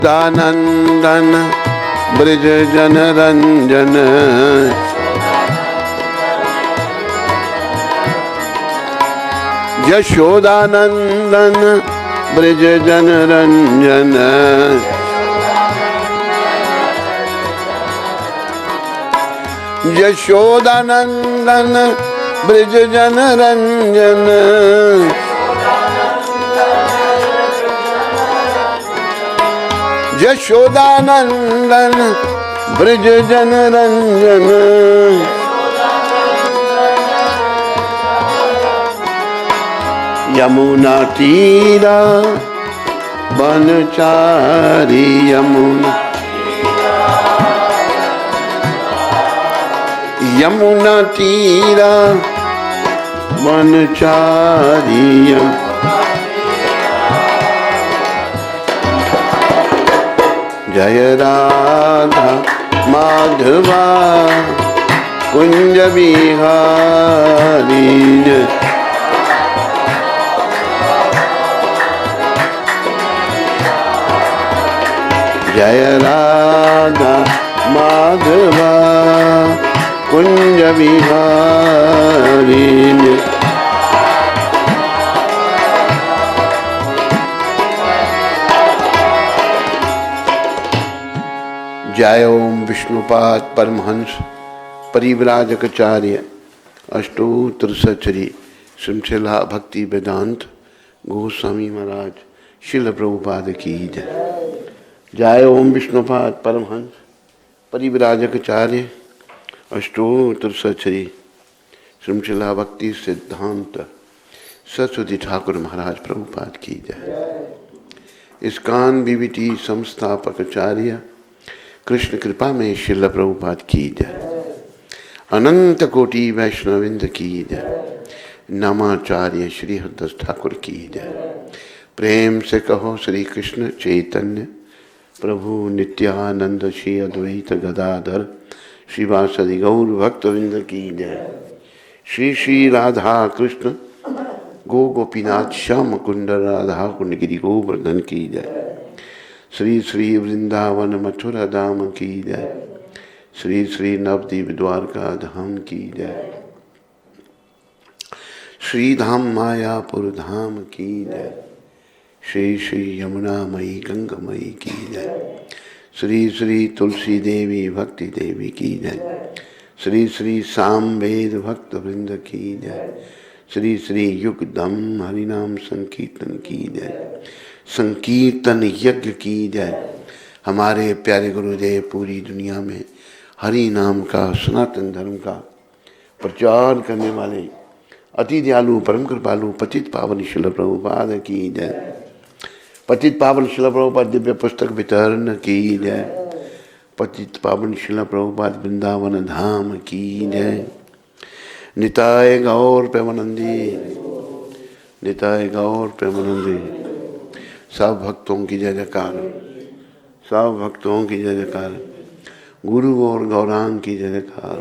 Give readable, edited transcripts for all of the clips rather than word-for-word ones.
यशोदानंदन ब्रज जन रंजन, यशोदानंदन ब्रज जन रंजन, यशोदानंदन ब्रज जन रंजन, यशोदानंदन ब्रज जन रंजन, यमुना तीरा बनचारी, यमुना यमुना तीरा बनचारी, जय राधा माधवा कुंज बिहारी, जय राधा माधवा कुंज बिहारी। जय ओम विष्णुपाद परमहंस परिव्राजकाचार्य अष्टोत्तर सचरी श्रीमशिला भक्ति वेदांत गोस्वामी महाराज शिल प्रभुपाद की जय। जय ओम विष्णुपाद परमहंस परिव्राजकाचार्य अष्टोत्तर सचरी श्रीमशिला भक्ति सिद्धांत सरस्वती ठाकुर महाराज प्रभुपाद की जय। इस्कान बीवीटी संस्थापकाचार्य कृष्ण कृपा में शिल प्रभुपाद की जय। अनंत कोटि वैष्णविंद की जय। नामाचार्य श्री हरिदास ठाकुर की जय। प्रेम से कहो श्री कृष्ण चैतन्य प्रभु नित्यानंद श्री अद्वैत गदाधर श्रीवासदि गौर भक्तविंद की जय। श्री श्री राधा कृष्ण गो गोपीनाथ श्याम कुंड राधा कुंड गिरी गोवर्धन की जय। श्री श्री वृंदावन मथुरा धाम की जय। श्री श्री नवद्वीप द्वारका धाम की जय। श्री धाम मायापुर धाम की जय। श्री श्री यमुना मई गंगामयी की जय। श्री श्री तुलसी देवी भक्ति देवी की जय। श्री श्री सामवेद भक्त वृंद की जय। श्री श्री युगदम हरिनाम संकीर्तन की जय। संकीर्तन यज्ञ की जय। हमारे प्यारे गुरुदेव पूरी दुनिया में हरि नाम का सनातन धर्म का प्रचार करने वाले अति दयालु परम कृपालु पतित पावन शिल प्रभुपाद की जय। पतित पावन शिल प्रभुपाद दिव्य पुस्तक वितरण की जय। पतित पावन शिल प्रभुपाद वृंदावन धाम की जय। निताय गौर प्रेमानंदी, निताय गौर प्रेमानंदी। सब भक्तों की जय जयकार, सब भक्तों की जय जयकार, गुरु और गौरांग की जय जयकार।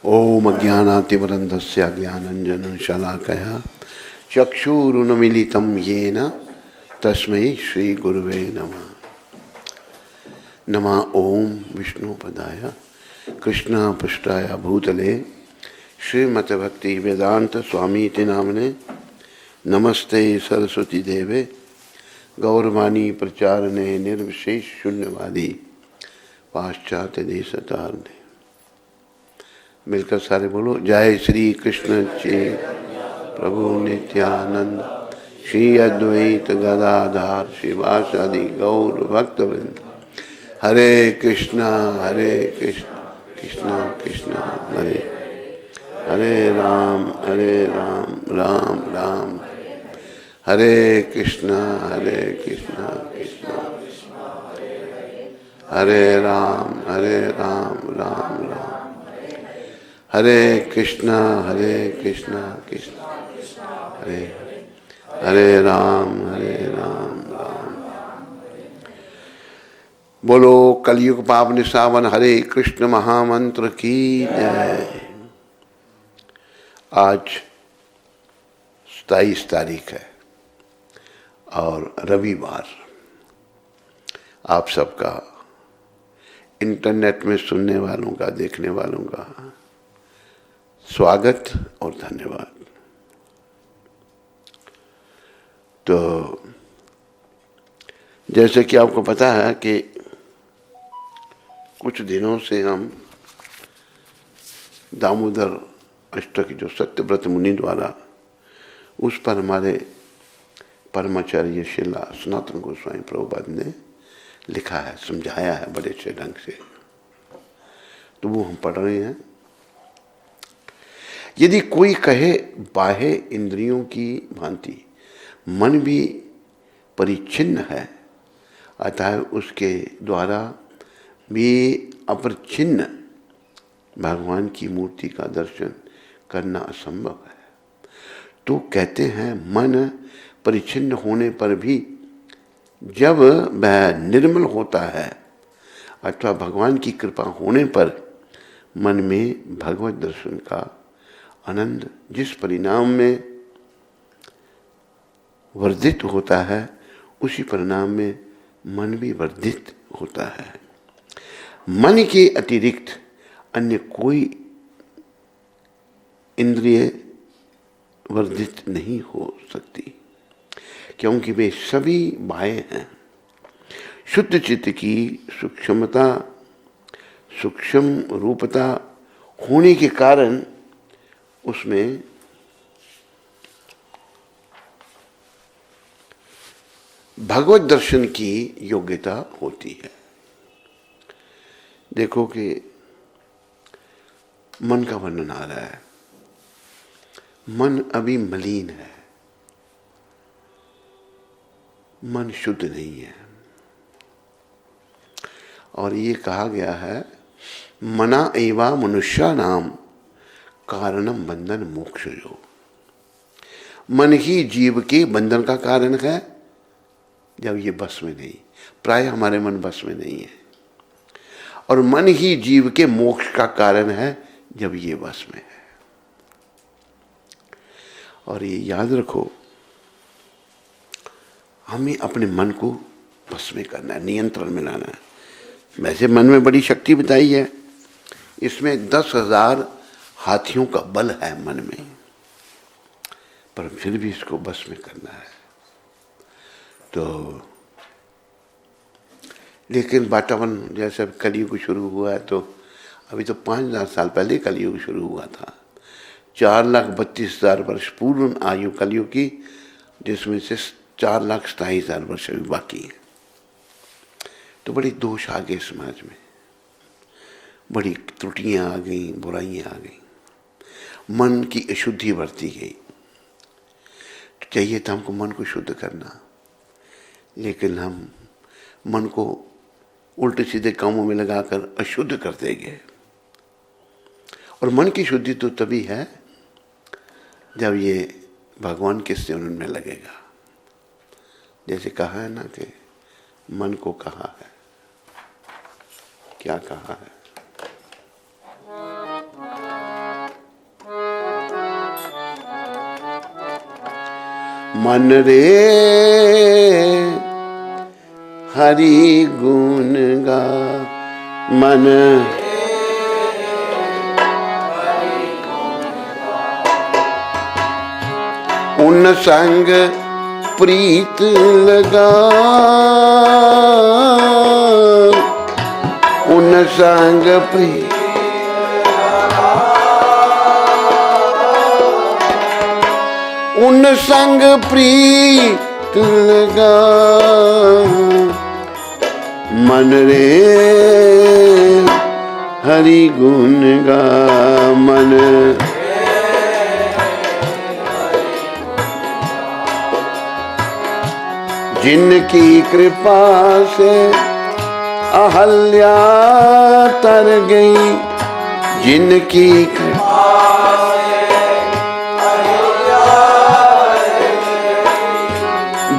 ओम अज्ञानातिमरन्धस्य ज्ञानञ्जनं शलाकया चक्षुरुन्मीलितं येन तस्मै श्री गुरुवे नमः। नमः ओम विष्णुपदाय कृष्णपृष्ठाय भूतले श्रीमद् भक्ति वेदांत स्वामी इति नामने नमस्ते सरस्वती देवे गौरवाणी प्रचारणे निर्विशेष शून्यवादी पाश्चात्य देशतारणे। मिलकर सारे बोलो जय श्री कृष्ण चे प्रभु नित्यानंद श्री अद्वैत गदाधार श्रीवासादि गौर भक्तवृंद। हरे कृष्णा कृष्णा कृष्णा हरे हरे राम राम राम हरे कृष्णा कृष्णा हरे राम राम राम हरे कृष्णा कृष्णा हरे हरे राम राम। बोलो कलयुग पावन सावन हरे कृष्ण महामंत्र की जय। आज 27 तारीख है और रविवार। आप सबका, इंटरनेट में सुनने वालों का, देखने वालों का स्वागत और धन्यवाद। तो जैसे कि आपको पता है कि कुछ दिनों से हम दामोदर अष्टक जो सत्यव्रत मुनि द्वारा, उस पर हमारे परमाचार्य शिला सनातन गोस्वामी प्रभुपाद ने लिखा है, समझाया है बड़े अच्छे ढंग से, तो वो हम पढ़ रहे हैं। यदि कोई कहे बाह्य इंद्रियों की भांति मन भी परिच्छिन्न है, अतः उसके द्वारा भी अपरिच्छिन्न भगवान की मूर्ति का दर्शन करना असंभव है, तो कहते हैं मन परिच्छिन्न होने पर भी जब वह निर्मल होता है अथवा भगवान की कृपा होने पर मन में भगवत दर्शन का आनंद जिस परिणाम में वर्धित होता है, उसी परिणाम में मन भी वर्धित होता है। मन के अतिरिक्त अन्य कोई इंद्रिय वर्धित नहीं हो सकती, क्योंकि वे सभी बाह्य हैं। शुद्ध चित्त की सूक्ष्मता, सूक्ष्म रूपता होने के कारण उसमें भगवत दर्शन की योग्यता होती है। देखो कि मन का वर्णन आ रहा है, मन अभी मलिन है, मन शुद्ध नहीं है, और ये कहा गया है मना एवा मनुष्यानाम कारणम बंधन मोक्षयो। मन ही जीव के बंधन का कारण है जब ये बस में नहीं, प्राय हमारे मन बस में नहीं है, और मन ही जीव के मोक्ष का कारण है जब ये बस में है। और ये याद रखो, हमें अपने मन को बस में करना है, नियंत्रण में लाना है। वैसे मन में बड़ी शक्ति बताई है, इसमें 10,000 हाथियों का बल है मन में, पर फिर भी इसको बस में करना है। तो लेकिन वातावरण जैसे कलयुग शुरू हुआ है, तो अभी तो 5,000 साल पहले कलयुग शुरू हुआ था। 4,32,000 वर्ष पूर्ण आयु कलयुग की, जिसमें से 4,27,000 वर्ष अभी बाकी है। तो बड़ी दोष आ गए समाज में, बड़ी त्रुटियां आ गई, बुराइयां आ गई, मन की अशुद्धि बढ़ती गई। तो चाहिए था हमको मन को शुद्ध करना, लेकिन हम मन को उल्टे सीधे कामों में लगाकर अशुद्ध करते गए। और मन की शुद्धि तो तभी है जब ये भगवान के सेवन में लगेगा। जैसे कहा है ना कि मन को कहा है, क्या कहा है, मन रे हरि गुण गा, मन उन संग प्रीत लगा, उन संग प्रीत उन संग प्रीत लगा, मन रे हरि गुण गा, मन जिनकी कृपा से अहल्या तर गई, जिनकी कृपा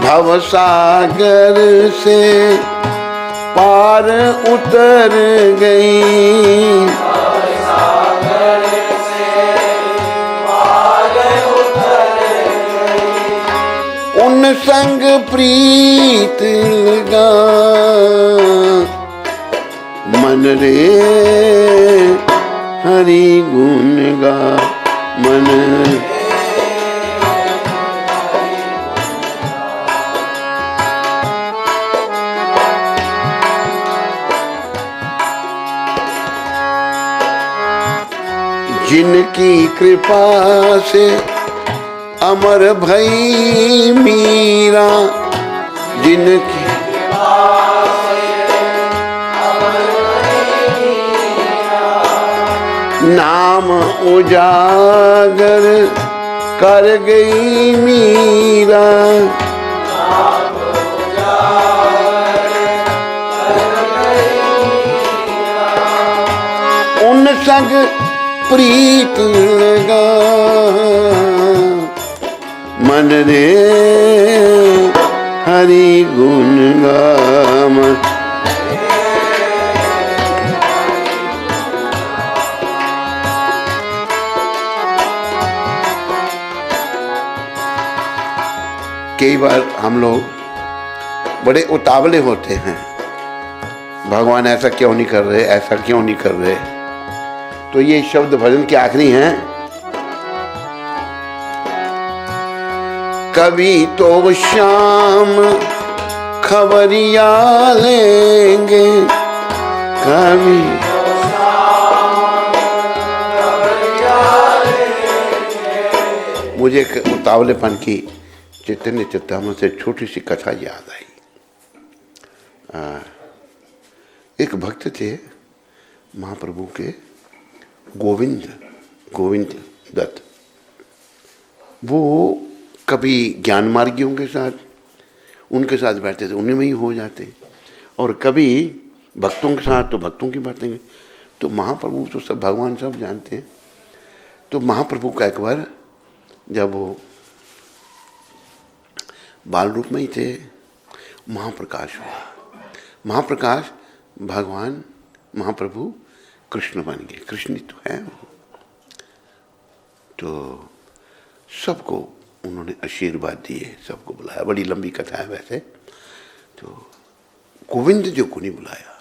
भव सागर से पार उतर गई, उन संग प्रीत लगा मन रे हरि गुण गा मन। जिनकी कृपा से अमर भई मीरा, जिनकी नाम उजागर कर गई मीरा। उन संग प्रीत लगा मन रे हरि गुण गाम। कई बार हम लोग बड़े उतावले होते हैं, भगवान ऐसा क्यों नहीं कर रहे, ऐसा क्यों नहीं कर रहे। तो ये शब्द भजन के आखिरी हैं। कभी तो शाम खबरिया लेंगे, कभी मुझे उतावलेपन की चैतन्य चित्तामृत से छोटी सी कथा याद आई। एक भक्त थे महाप्रभु के, गोविंद दत्त। वो कभी ज्ञान मार्गियों के साथ उनके साथ बैठते थे, उन्हीं में ही हो जाते, और कभी भक्तों के साथ तो भक्तों की बातें। तो महाप्रभु तो सब भगवान सब जानते हैं। तो महाप्रभु का एक बार जब वो बाल रूप में ही थे, महाप्रकाश हुआ। महाप्रकाश भगवान महाप्रभु कृष्ण बन गए, कृष्ण तो है वो। तो सबको उन्होंने आशीर्वाद दिए, सबको बुलाया। बड़ी लंबी कथा है वैसे। तो गोविंद जी को नहीं बुलाया।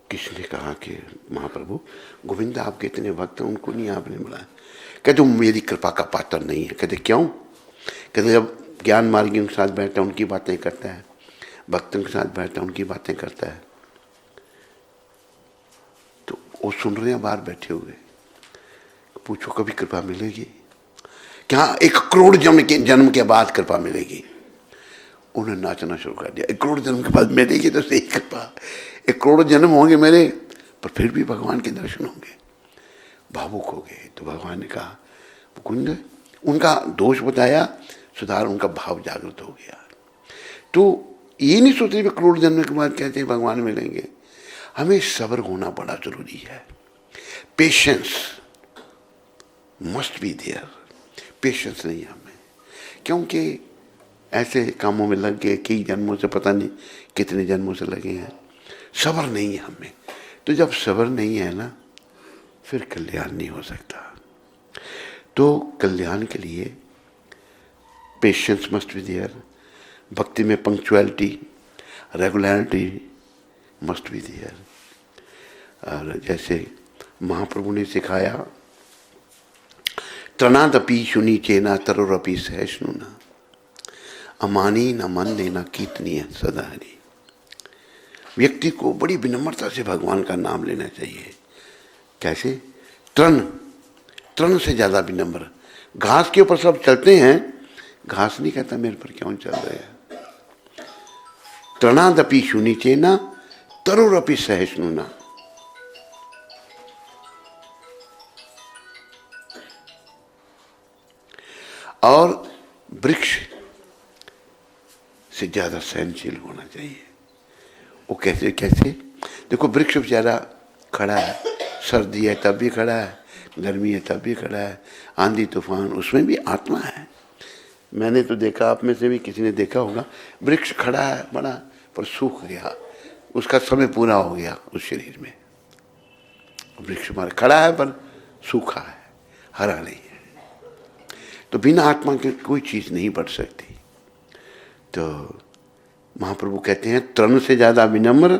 किसने कहा कि महाप्रभु गोविंद आपके इतने भक्त हैं, उनको नहीं आपने बुलाया। कहते तुम मेरी कृपा का पात्र नहीं है। कहते क्यों? कहते जब ज्ञान मार्गियों के साथ बैठता है उनकी बातें करता है, भक्तों के साथ बैठता है उनकी बातें करता है। तो वो सुन रहे हैं बाहर बैठे हुए। पूछो कभी कृपा मिलेगी क्या? 1 करोड़ जन्म के बाद कृपा मिलेगी। उन्होंने नाचना शुरू कर दिया। 1 करोड़ जन्म के बाद मिलेगी तो सही कृपा। 1 करोड़ जन्म होंगे मेरे, पर फिर भी भगवान के दर्शन होंगे। भावुक हो गए। तो भगवान ने कहा मुकुंद, उनका दोष बताया, सुधार, उनका भाव जागृत हो गया। तो ये नहीं सोचते 1 करोड़ जन्म के बाद कहते हैं भगवान मिलेंगे। हमें सब्र होना बड़ा जरूरी है। Patience must be there. Patience नहीं है हमें, क्योंकि ऐसे कामों में लग गए, कई जन्मों से, पता नहीं कितने जन्मों से लगे हैं। सब्र नहीं है हमें। तो जब सब्र नहीं है ना, फिर कल्याण नहीं हो सकता। तो कल्याण के लिए पेशेंस मस्ट बी देयर। भक्ति में punctuality, regularity must be there. और जैसे महाप्रभु ने सिखाया, त्रणादपि शुनि चेना तरुरपि सहिष्णुना, अमानी न मन देना कीर्तनीय सदा हरि। व्यक्ति को बड़ी विनम्रता से भगवान का नाम लेना चाहिए। कैसे? तृण से ज्यादा विनम्र। घास के ऊपर सब चलते हैं, घास नहीं कहता मेरे पर क्यों चल रहे हैं। त्रणादपि शुनि चेना तरुरपि सहिष्णुना। और वृक्ष से ज्यादा सहनशील होना चाहिए। वो कैसे? देखो वृक्ष बेचारा खड़ा है, सर्दी है तब भी खड़ा है, गर्मी है तब भी खड़ा है, आंधी तूफान, उसमें भी आत्मा है। मैंने तो देखा, आप में से भी किसी ने देखा होगा, वृक्ष खड़ा है बड़ा, पर सूख गया, उसका समय पूरा हो गया उस शरीर में। वृक्ष हमारा खड़ा है पर सूखा है, हरा नहीं है। तो बिना आत्मा के कोई चीज़ नहीं बढ़ सकती। तो महाप्रभु कहते हैं तृण से ज़्यादा विनम्र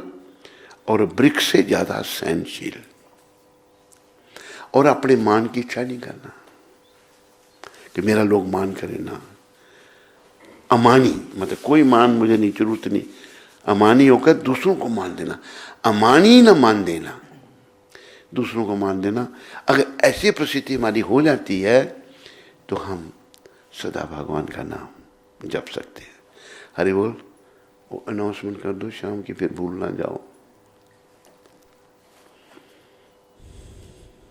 और वृक्ष से ज़्यादा सहनशील, और अपने मान की इच्छा नहीं करना कि मेरा लोग मान करे ना। अमानी मतलब कोई मान मुझे नहीं, जरूरत नहीं। अमानी होकर दूसरों को मान देना, अमानी न मान देना, दूसरों को मान देना। अगर ऐसी परिस्थिति हमारी हो जाती है तो हम सदा भगवान का नाम जप सकते हैं। हरि बोल। वो अनाउंसमेंट कर दो शाम की, फिर भूल ना जाओ।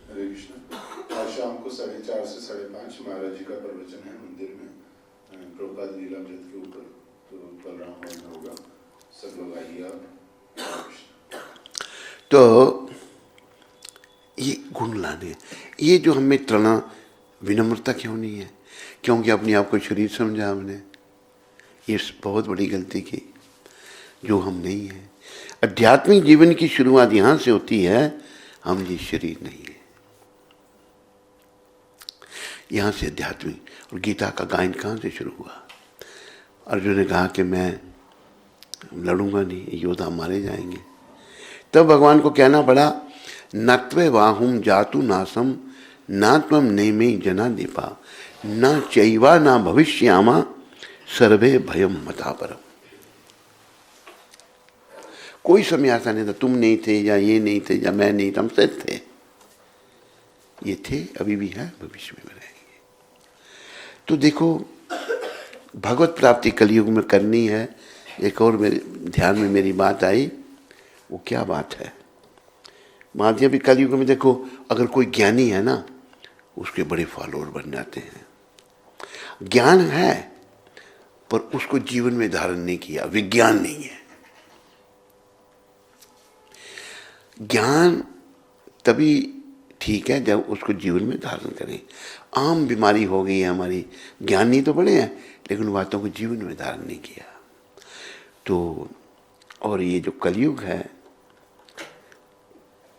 हरे कृष्ण। आज शाम को 4:30 से 5:30 महाराज जी का प्रवचन है मंदिर में, प्रभुपाद लीलामृत के ऊपर। तो बलराम हॉल में होगा, सब लोग आइए आप। तो ये गुण लाने, ये जो हमें तृणा विनम्रता क्यों नहीं है? क्योंकि अपने आप को शरीर समझा हमने। ये बहुत बड़ी गलती की जो हम नहीं है। आध्यात्मिक जीवन की शुरुआत यहाँ से होती है, हम ये शरीर नहीं है। यहाँ से आध्यात्मिक। और गीता का गायन कहाँ से शुरू हुआ? अर्जुन ने कहा कि मैं लड़ूंगा नहीं, योद्धा मारे जाएंगे। तब भगवान को कहना पड़ा, नत्वे वाहुम जातु नासम ना त्वम नेमे जना दीपा न चैवा ना भविष्यामा सर्वे भयम मतापरम। कोई समय ऐसा नहीं था तुम नहीं थे या ये नहीं थे या मैं नहीं था, हम सब थे। ये थे, अभी भी है, भविष्य में रहेंगे। तो देखो, भगवत प्राप्ति कलयुग में करनी है। एक और मेरे ध्यान में मेरी बात आई, वो क्या बात है? महात्मा भी कलयुग में देखो, अगर कोई ज्ञानी है ना, उसके बड़े फॉलोअर बन जाते हैं। ज्ञान है पर उसको जीवन में धारण नहीं किया, विज्ञान नहीं है। ज्ञान तभी ठीक है जब उसको जीवन में धारण करें। आम बीमारी हो गई है हमारी, ज्ञानी तो बड़े हैं लेकिन बातों को जीवन में धारण नहीं किया। तो और ये जो कलयुग है,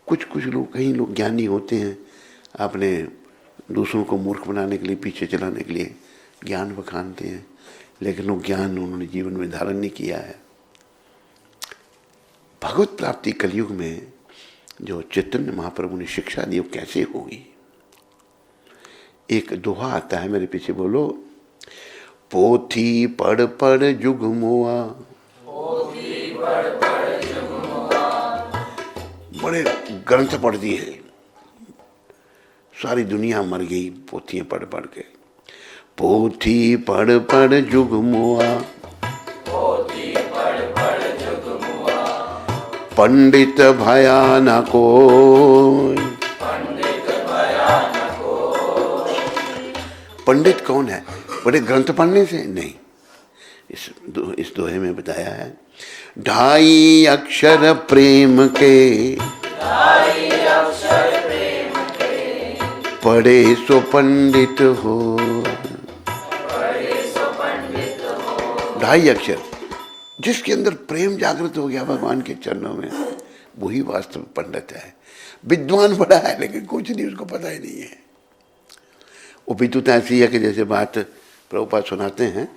कुछ लोग, कई लोग ज्ञानी होते हैं, अपने दूसरों को मूर्ख बनाने के लिए, पीछे चलाने के लिए ज्ञान बखानते हैं, लेकिन वो ज्ञान उन्होंने जीवन में धारण नहीं किया है। भगवत प्राप्ति कलयुग में जो चैतन्य महाप्रभु ने शिक्षा दी, वो कैसे होगी? एक दोहा आता है, मेरे पीछे बोलो। पोथी पढ़ पढ़ जुग मोआ, बड़े ग्रंथ पढ़ दिए, सारी दुनिया मर गई पोथियां पढ़ पढ़ के। पोथी पढ़ पढ़ जुग मोआ, पंडित भया न कोई। पंडित कौन है? बड़े ग्रंथ पढ़ने से नहीं। इस दोहे में बताया है, 2.5 अक्षर प्रेम के, पढ़े सो पंडित हो। 2.5 अक्षर, जिसके अंदर प्रेम जागृत हो गया भगवान के चरणों में, वही वास्तव पंडित है। विद्वान बड़ा है लेकिन कुछ नहीं, उसको पता ही नहीं है। वो भी तो ऐसी है कि जैसे बात प्रभुपाद सुनाते हैं,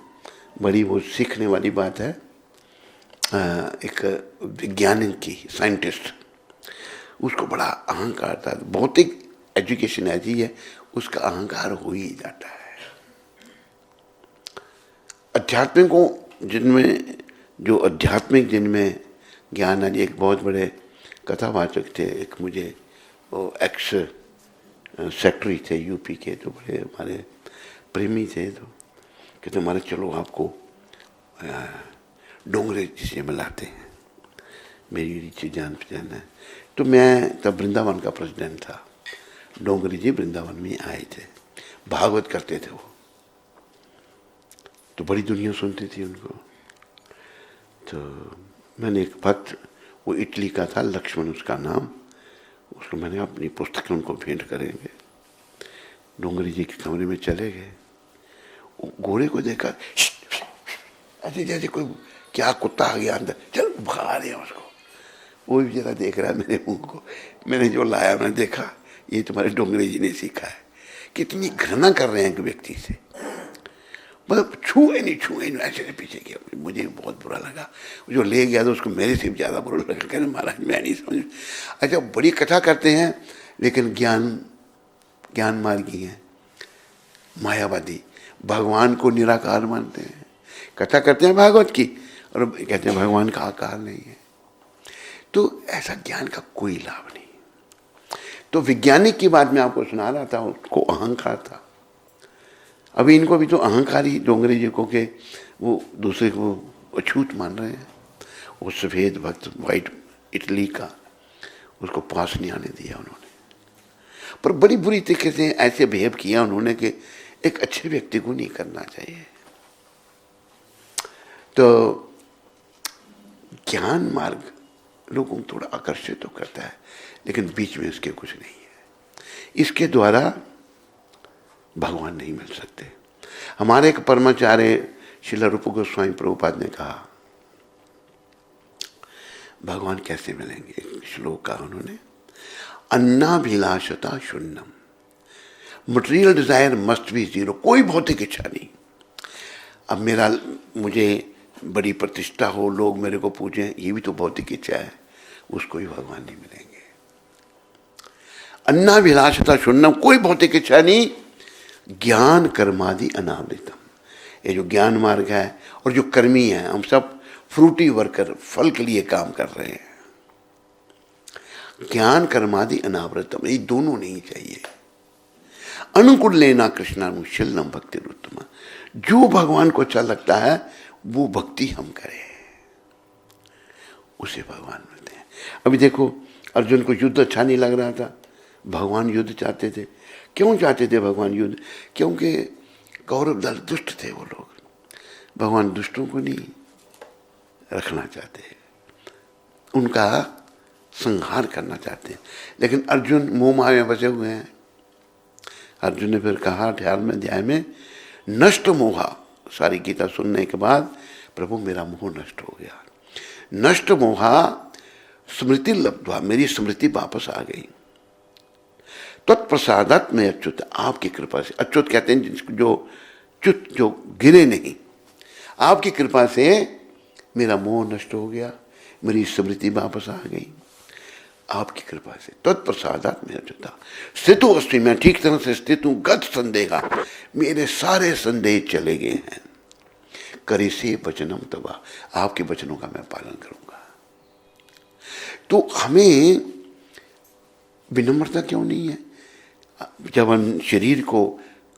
बड़ी वो सीखने वाली बात है। एक वैज्ञानिक की, साइंटिस्ट, उसको बड़ा अहंकार था। भौतिक एजुकेशन ऐसी है, उसका अहंकार हो ही जाता है। आध्यात्मिकों जिनमें, जो आध्यात्मिक जिनमें ज्ञान है, एक बहुत बड़े कथावाचक थे, एक मुझे वो एक्स सेक्रेटरी थे यूपी के, तो बड़े हमारे प्रेमी थे। तो कहते हमारे चलो आपको डोंगरे जी से मिलाते हैं, मेरी रीति जान पहचान है। तो मैं तब वृंदावन का प्रेसिडेंट था। डोंगरी जी वृंदावन में आए थे, भागवत करते थे वो, तो बड़ी दुनिया सुनती थी उनको। तो मैंने एक भक्त, वो इटली का था, लक्ष्मण उसका नाम, उसको मैंने अपनी पुस्तकें उनको भेंट करेंगे। डोंगरी जी के कमरे में चले गए, घोड़े को देखा, ऐसे जैसे कोई क्या कुत्ता आ गया अंदर, चल भगा दिया उसको। वो भी जरा देख रहा है मेरे मुंह को। मैंने जो लाया, मैंने देखा ये तुम्हारे डोंगरी जी ने सीखा है। कितनी घृणा कर रहे हैं एक व्यक्ति से। मतलब छुए नहीं ऐसे से पीछे किया। मुझे बहुत बुरा लगा। जो ले गया तो उसको मेरे से भी ज़्यादा बुरा लगा। कहने महाराज मैं नहीं समझ। अच्छा बड़ी कथा करते हैं लेकिन ज्ञान मार्गी हैं, मायावादी, भगवान को निराकार मानते हैं। कथा करते हैं भागवत की और कहते हैं भगवान का आकार नहीं है। तो ऐसा ज्ञान का कोई लाभ नहीं। तो वैज्ञानिक की बात मैं आपको सुना रहा था, उसको अहंकार था। अभी इनको भी तो अहंकारी डोंगरे जी को के वो दूसरे को अछूत मान रहे हैं। वो सफ़ेद भक्त वाइट इटली का, उसको पास नहीं आने दिया उन्होंने। पर बड़ी बुरी तरीके से ऐसे बिहेव किया उन्होंने कि एक अच्छे व्यक्ति को नहीं करना चाहिए। तो ज्ञान मार्ग लोगों को थोड़ा आकर्षित तो करता है लेकिन बीच में इसके कुछ नहीं है। इसके द्वारा भगवान नहीं मिल सकते। हमारे एक परमाचार्य श्रील रूप गोस्वामी प्रभुपाद ने कहा भगवान कैसे मिलेंगे। एक श्लोक कहा उन्होंने, अन्नाभिलाषता शून्यम, material desire must be zero. कोई भौतिक इच्छा नहीं। अब मुझे बड़ी प्रतिष्ठा हो, लोग मेरे को पूछें, ये भी तो भौतिक इच्छा है। उसको ही भगवान नहीं मिलेंगे। अन्नाभिलाषता शून्यम, कोई भौतिक इच्छा नहीं। ज्ञान कर्मादि अनावृतम, ये जो ज्ञान मार्ग है और जो कर्मी है, हम सब फ्रूटी वर्कर, फल के लिए काम कर रहे हैं। ज्ञान कर्मादि अनावृतम, ये दोनों नहीं चाहिए। अनुकूल लेना कृष्णानुशीलम भक्ति उत्तम, जो भगवान को अच्छा लगता है वो भक्ति हम करें, उसे भगवान मिलते हैं। अभी देखो अर्जुन को युद्ध अच्छा नहीं लग रहा था, भगवान युद्ध चाहते थे। क्यों चाहते थे भगवान युद्ध? क्योंकि कौरव दल दुष्ट थे। वो लोग, भगवान दुष्टों को नहीं रखना चाहते, उनका संहार करना चाहते हैं। लेकिन अर्जुन मोह माया में बसे हुए हैं। अर्जुन ने फिर कहा 18वें अध्याय में, नष्ट मोहा, सारी गीता सुनने के बाद प्रभु मेरा मोह नष्ट हो गया। नष्ट मोहा स्मृति लब्ध्वा, मेरी स्मृति वापस आ गई। तत्प्रसादत में अच्युत, आपकी कृपा से। अच्युत कहते हैं जिसको जो गिरे नहीं। आपकी कृपा से मेरा मोह नष्ट हो गया, मेरी स्मृति वापस आ गई आपकी कृपा से। तत्प्रसादत में अच्युता स्थितो अस्मि, मैं ठीक तरह से स्थित हूं। गत संदेहा, मेरे सारे संदेह चले गए हैं। करे से वचनम तवा, आपके वचनों का मैं पालन करूंगा। तो हमें विनम्रता क्यों नहीं है? जब हम शरीर को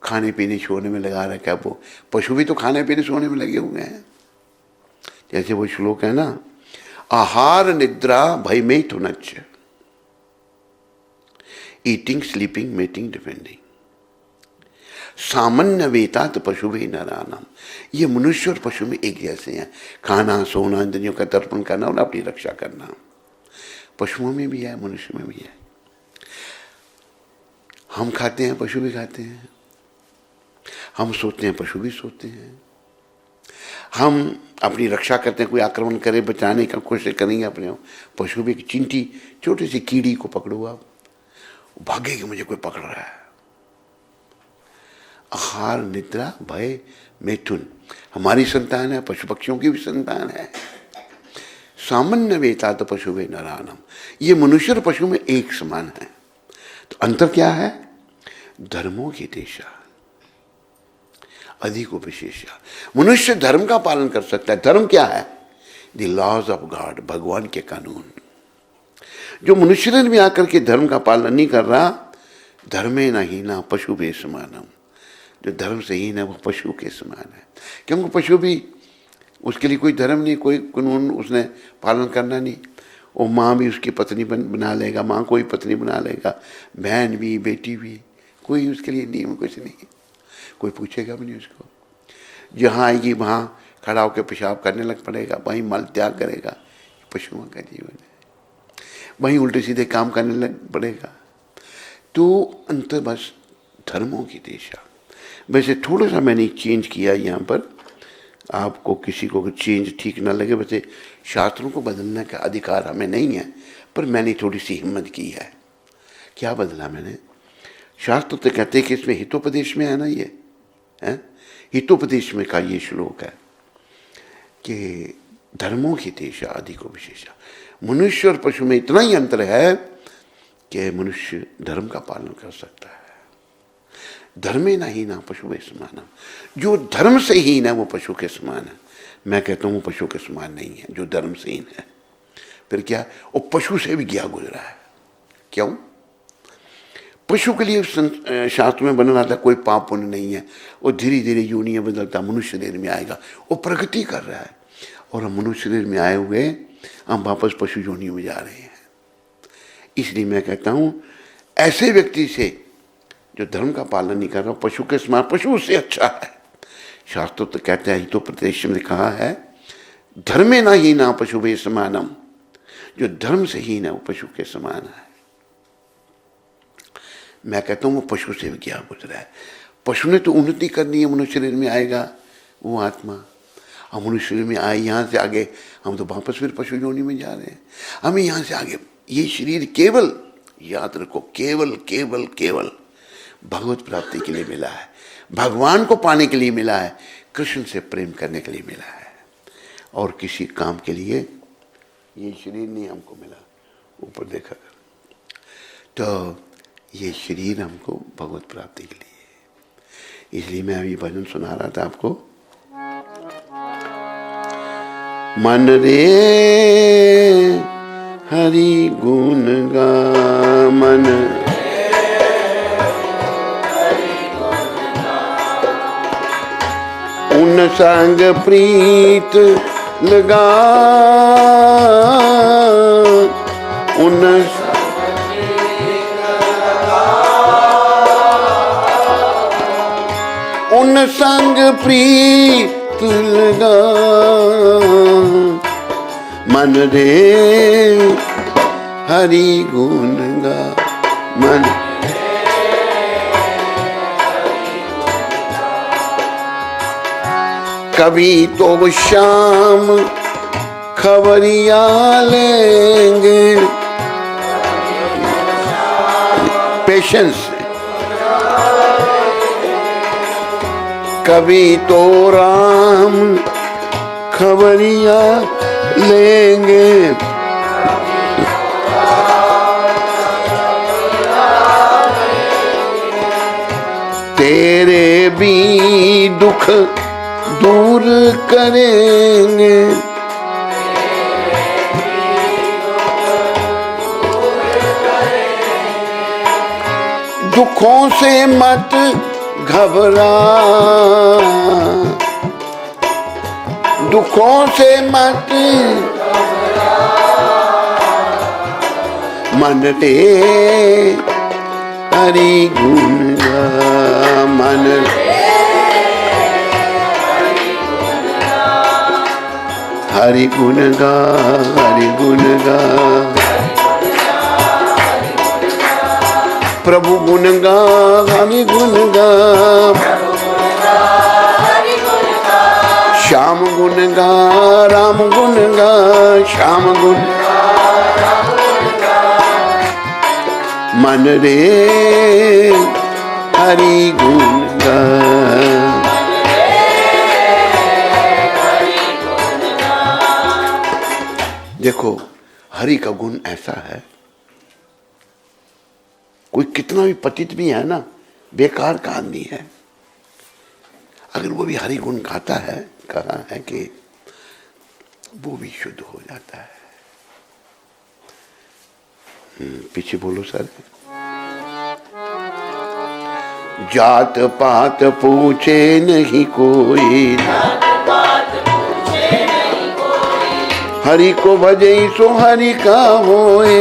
खाने पीने सोने में लगा रखा है, वो पशु भी तो खाने पीने सोने में लगे हुए हैं। जैसे वो श्लोक है ना, आहार निद्रा भय में तो नच, ईटिंग स्लीपिंग मेटिंग डिपेंडिंग, सामान्य वेतात पशु भी नारायणम। ये मनुष्य और पशु में एक जैसे हैं। खाना सोना, इंद्रियों का तर्पण करना और अपनी रक्षा करना, पशुओं में भी है मनुष्य में भी है। हम खाते हैं, पशु भी खाते हैं। हम सोते हैं, पशु भी सोते हैं। हम अपनी रक्षा करते हैं, कोई आक्रमण करे बचाने का कोशिश करेंगे अपने। पशु भी, चींटी, छोटी सी कीड़ी को पकड़ो आप, भागेगी मुझे कोई पकड़ रहा है। आहार निद्रा भय मैथुन, हमारी संतान है, पशु पक्षियों की भी संतान है। सामान्य वेता तो पशु वे नारायणम, ये मनुष्य और पशु में एक समान है। तो अंतर क्या है? धर्मों की देशा अधिक विशेषा। मनुष्य धर्म का पालन कर सकता है। धर्म क्या है? द लॉज ऑफ गॉड, भगवान के कानून। जो मनुष्य भी आकर के धर्म का पालन नहीं कर रहा, धर्मे न हीना पशु भी समानम, जो धर्म से हीन है वो पशु के समान है। क्योंकि पशु भी, उसके लिए कोई धर्म नहीं, कोई कानून उसने पालन करना नहीं। वो माँ भी उसकी पत्नी बना लेगा, माँ को ही पत्नी बना लेगा, बहन भी बेटी भी, कोई उसके लिए नियम कुछ नहीं, कोई पूछेगा भी नहीं उसको। जहाँ आएगी वहाँ खड़ा होकर पेशाब करने लग पड़ेगा, वहीं मल त्याग करेगा। पशुओं का जीवन है, वहीं उल्टे सीधे काम करने लग पड़ेगा। तो अंत बस धर्मों की दिशा। वैसे थोड़ा सा मैंने चेंज किया यहाँ पर, आपको किसी को चेंज ठीक ना लगे, वैसे शास्त्रों को बदलने का अधिकार हमें नहीं है, पर मैंने थोड़ी सी हिम्मत की है। क्या बदला मैंने? शास्त्र तो कहते हैं कि इसमें हितोपदेश में है ना, ये है। हितोपदेश में का ये श्लोक है कि धर्मों की देश आदि को विशेषा। मनुष्य और पशु में इतना ही अंतर है कि मनुष्य धर्म का पालन कर सकता है। धर्मे न हीना पशु वे समान, जो धर्म से हीन है वो पशु के समान है। मैं कहता हूँ वो पशु के समान नहीं है जो धर्म से हीन है। फिर क्या, वो पशु से भी गया गुजरा है। क्यों? पशु के लिए शास्त्र में बना था कोई पाप पुण्य नहीं है, वो धीरे धीरे यूनियन बदलता मनुष्य शरीर में आएगा, वो प्रगति कर रहा है। और हम मनुष्य शरीर में आए हुए हम वापस पशु योनियों में जा रहे हैं। इसलिए मैं कहता हूँ ऐसे व्यक्ति से जो धर्म का पालन नहीं कर रहा, पशु के समान, पशु उससे अच्छा है। शास्त्र तो कहते हैं, तो प्रदेश में कहा है धर्मे ना ही ना पशु वे समानम, जो धर्म से ही ना वो पशु के समान है। मैं कहता हूँ वो पशु से भी क्या गुजरा है। पशु ने तो उन्नति करनी है, मनुष्य शरीर में आएगा वो आत्मा। हम मनुष्य शरीर में आए, यहाँ से आगे हम तो वापस फिर पशु योनि में जा रहे हैं। हमें यहाँ से आगे ये शरीर केवल, याद रखो, केवल केवल केवल भगवत प्राप्ति के लिए मिला है, भगवान को पाने के लिए मिला है, कृष्ण से प्रेम करने के लिए मिला है। और किसी काम के लिए ये शरीर नहीं हमको मिला। ऊपर देखा कर, तो ये शरीर हमको भगवत प्राप्ति के लिए। इसलिए मैं अभी भजन सुना रहा था आपको। मन रे हरि गुण गा, मन उन संग प्रीत लगा, उन संग प्रीत लगा। मन रे हरि गुण गा, मन कभी तो शाम खबरिया लेंगे, पेशेंस। कभी तो राम खबरिया लेंगे, तेरे भी दुख दूर करेंगे। दुखों से मत घबरा, दुखों से मत मन रे हरि गुण गा, मन हरि गुण गा, हरि गुण गा, प्रभु गुण गा, हरि गुण गा, श्याम गुण गा, राम गुण गा, श्याम गुण, मन रे हरि गुण गा। देखो हरि का गुण ऐसा है, कोई कितना भी पतित भी है ना, बेकार का आदमी है, अगर वो भी हरि गुण गाता है, कहा है कि वो भी शुद्ध हो जाता है। पीछे बोलो सर। जात पात पूछे नहीं कोई, हरि को भजे सो हरि का होए,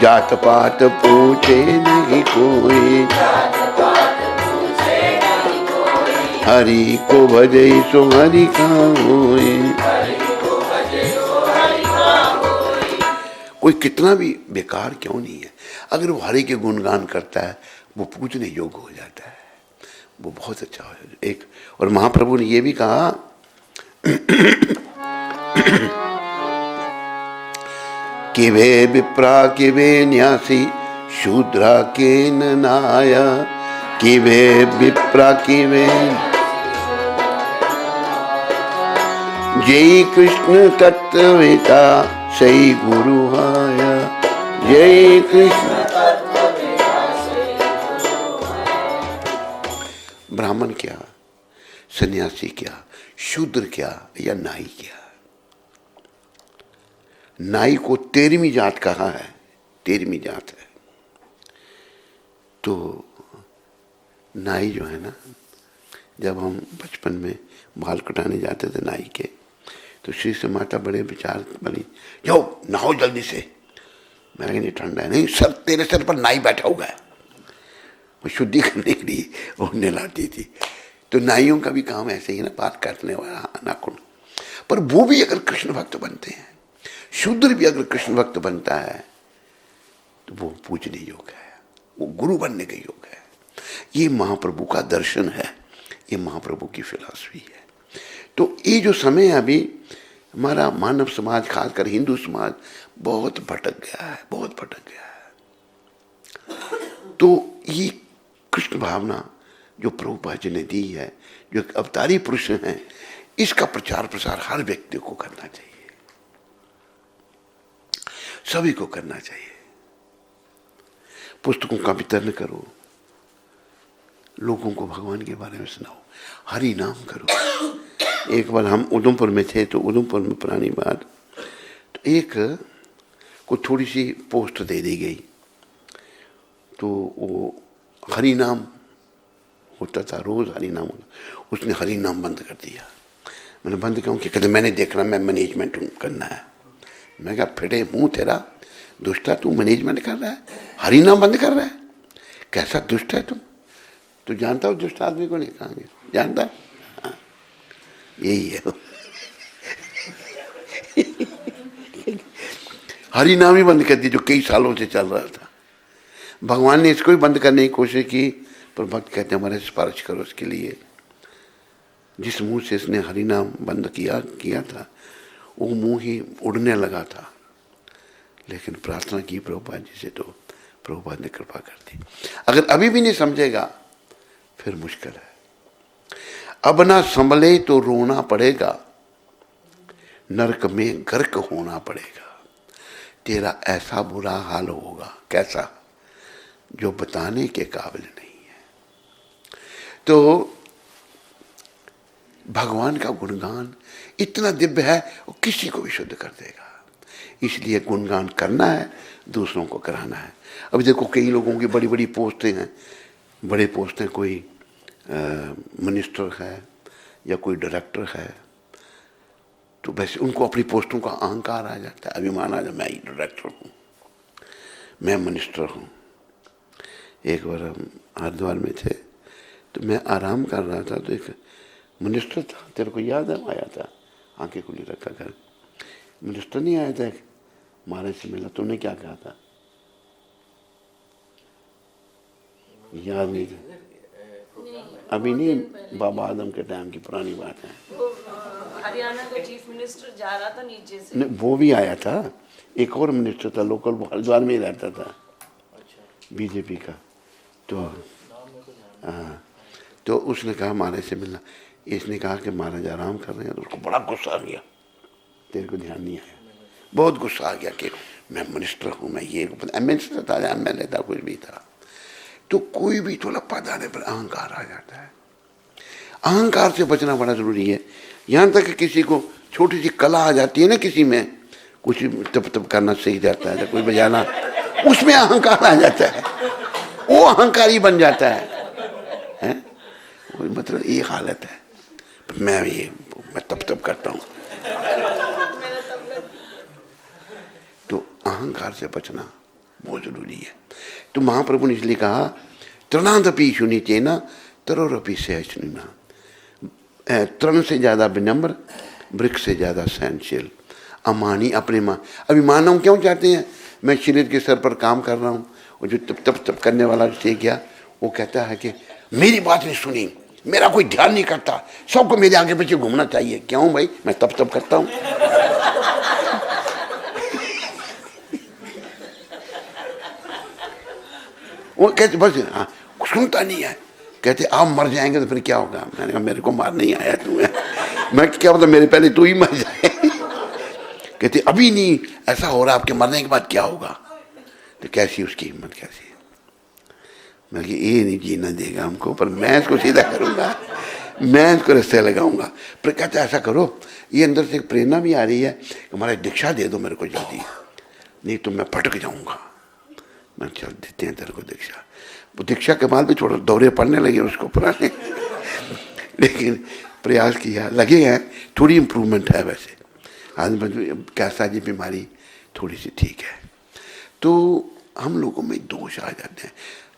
जात पात पूछे नहीं कोई, हरि को भजे सो हरि का होए। कोई कितना भी बेकार क्यों नहीं है, अगर वो हरि के गुणगान करता है वो पूजने योग्य हो जाता है, वो बहुत अच्छा हो जाता है। एक और महाप्रभु ने ये भी कहा कि वे विप्रा कि वे न्यासी शूद्रा के नाया किवे विप्रा किवे जय कृष्ण तत्ववेता सही गुरु आया। जय कृष्ण। ब्राह्मण क्या, सन्यासी क्या, शूद्र क्या या नाई क्या? नाई को 13वीं जात कहा है, 13वीं जात है। तो नाई जो है ना, जब हम बचपन में बाल कटाने जाते थे नाई के, तो श्री से माता बड़े विचार बनी, जाओ नहाओ जल्दी से। मैं नहीं, ठंडा है। नहीं सर, तेरे सर पर नाई बैठा हुआ है। वो शुद्धि करने के लिए वो नहलाती थी। तो नाइयों का भी काम ऐसे ही ना, बात काटने वाला नाखून। पर वो भी अगर कृष्ण भक्त बनते हैं, शूद्र भी अगर कृष्ण भक्त बनता है, तो वो पूजने योग्य है, वो गुरु बनने के योग्य है। ये महाप्रभु का दर्शन है, ये महाप्रभु की फिलॉसफी है। तो ये जो समय है अभी, हमारा मानव समाज, खासकर हिंदू समाज बहुत भटक गया है, बहुत भटक गया है। तो ये कृष्ण भावना जो प्रभुपाद जी ने दी है, जो एक अवतारी पुरुष हैं, इसका प्रचार प्रसार हर व्यक्ति को करना चाहिए, सभी को करना चाहिए। पुस्तकों का वितरण करो, लोगों को भगवान के बारे में सुनाओ, हरि नाम करो। एक बार हम उधमपुर में थे, तो उधमपुर में पुरानी बात, तो एक को थोड़ी सी पोस्ट दे दी गई, तो वो हरि नाम होता था, रोज हरि नाम होता, उसने हरि नाम बंद कर दिया। मैंने बंद क्यों किया? कहते मैंने देखना, मैं मैनेजमेंट करना है। मैं कहा फिटे मुंह तेरा, दुष्टा तू मैनेजमेंट कर रहा है, हरि नाम बंद कर रहा है, कैसा दुष्ट है तुम? तो जानता हो दुष्ट आदमी को नहीं कहांगे, जानता है? हाँ, यही है। हरि नाम ही बंद कर दिया, जो कई सालों से चल रहा था। भगवान ने इसको भी बंद करने की कोशिश की, पर भक्त कहते हैं हमारे सिफारिश करो इसके लिए। जिस मुंह से इसने हरि नाम बंद किया था, वो मुंह ही उड़ने लगा था। लेकिन प्रार्थना की प्रभुपाद जी से, तो प्रभुपाद ने कृपा कर दी। अगर अभी भी नहीं समझेगा, फिर मुश्किल है। अब ना संभले तो रोना पड़ेगा, नरक में गर्क होना पड़ेगा। तेरा ऐसा बुरा हाल होगा, कैसा, जो बताने के काबिल नहीं है। तो भगवान का गुणगान इतना दिव्य है, वो किसी को भी शुद्ध कर देगा। इसलिए गुणगान करना है, दूसरों को कराना है। अभी देखो कई लोगों की बड़ी बड़ी पोस्टें हैं, बड़े पोस्टें, कोई मिनिस्टर है या कोई डायरेक्टर है, तो वैसे उनको अपनी पोस्टों का अहंकार आ जाता है, अभिमान आ जाता है, मैं ही डायरेक्टर हूँ, मैं मिनिस्टर हूँ। एक बार हम हरिद्वार में थे, तो मैं आराम कर रहा था, तो एक मिनिस्टर था, तेरे को याद है? आया था, आंखें खुली रखा कर। मिनिस्टर नहीं आया था, महाराज से मिला, तुमने क्या कहा था? याद नहीं था? अभी नहीं, बाबा आदम के टाइम की पुरानी बात है। हरियाणा का चीफ मिनिस्टर जा रहा था नीचे से, नहीं, वो भी आया था। एक और मिनिस्टर था, लोकल, हरिद्वार में ही रहता था, बीजेपी का। तो हाँ, तो उसने कहा महाराज से मिलना। इसने कहा कि महाराज आराम कर रहे हैं, तो उसको बड़ा गुस्सा आ गया। तेरे को ध्यान नहीं आया? बहुत गुस्सा आ गया कि मैं मिनिस्टर हूँ, मैं ये मिनिस्टर था, एमएलए था, कुछ भी था। तो कोई भी थोड़ा पद आने पर अहंकार आ जाता है। अहंकार से बचना बड़ा जरूरी है। यहाँ तक कि किसी को छोटी सी कला आ जाती है ना, किसी में कुछ तब करना सही जाता है, कोई बजाना, उसमें अहंकार आ जाता है, वो अहंकारी बन जाता है? मतलब ये हालत है। मैं तब करता हूँ। तो अहंकार से बचना बहुत जरूरी है। तो महाप्रभु ने इसलिए कहा, तृणादपि शुनिचेन तरोरपि सहचनिना। तृण से ज्यादा विनम्र, वृक्ष से ज्यादा सहनशील, अमानी, अपने मां। अभी मानव क्यों चाहते हैं? मैं शरीर के सर पर काम कर रहा हूँ, और जो तप करने वाला से गया, वो कहता है कि मेरी बात नहीं सुनी, मेरा कोई ध्यान नहीं करता, सबको मेरे आगे पीछे घूमना चाहिए। क्यों भाई? मैं तप करता हूँ। वो कहते बस हाँ, सुनता नहीं है। कहते आप मर जाएंगे तो फिर क्या होगा? मैंने कहा मेरे को मारने ही आया तू है। मैं क्या मतलब मेरे पहले तू ही मर जाए। कहते अभी नहीं, ऐसा हो रहा आपके मरने के बाद क्या होगा? तो कैसी उसकी हिम्मत कैसी? मैं ये नहीं जीना देगा हमको, पर मैं इसको सीधा करूंगा, मैं इसको रास्ते लगाऊंगा। पर कहते ऐसा करो, ये अंदर से प्रेरणा भी आ रही है कि हमारा दीक्षा दे दो मेरे को जल्दी, नहीं तो मैं भटक जाऊंगा। मैं चल देते हैं तेरे को दीक्षा। वो दीक्षा के बाद भी थोड़ा दौरे पड़ने लगे उसको पुराने, लेकिन प्रयास किया, लगे हैं, थोड़ी इम्प्रूवमेंट है। वैसे आज कैसा जी बीमारी थोड़ी सी ठीक है। तो हम लोगों में दोष आ जाते हैं,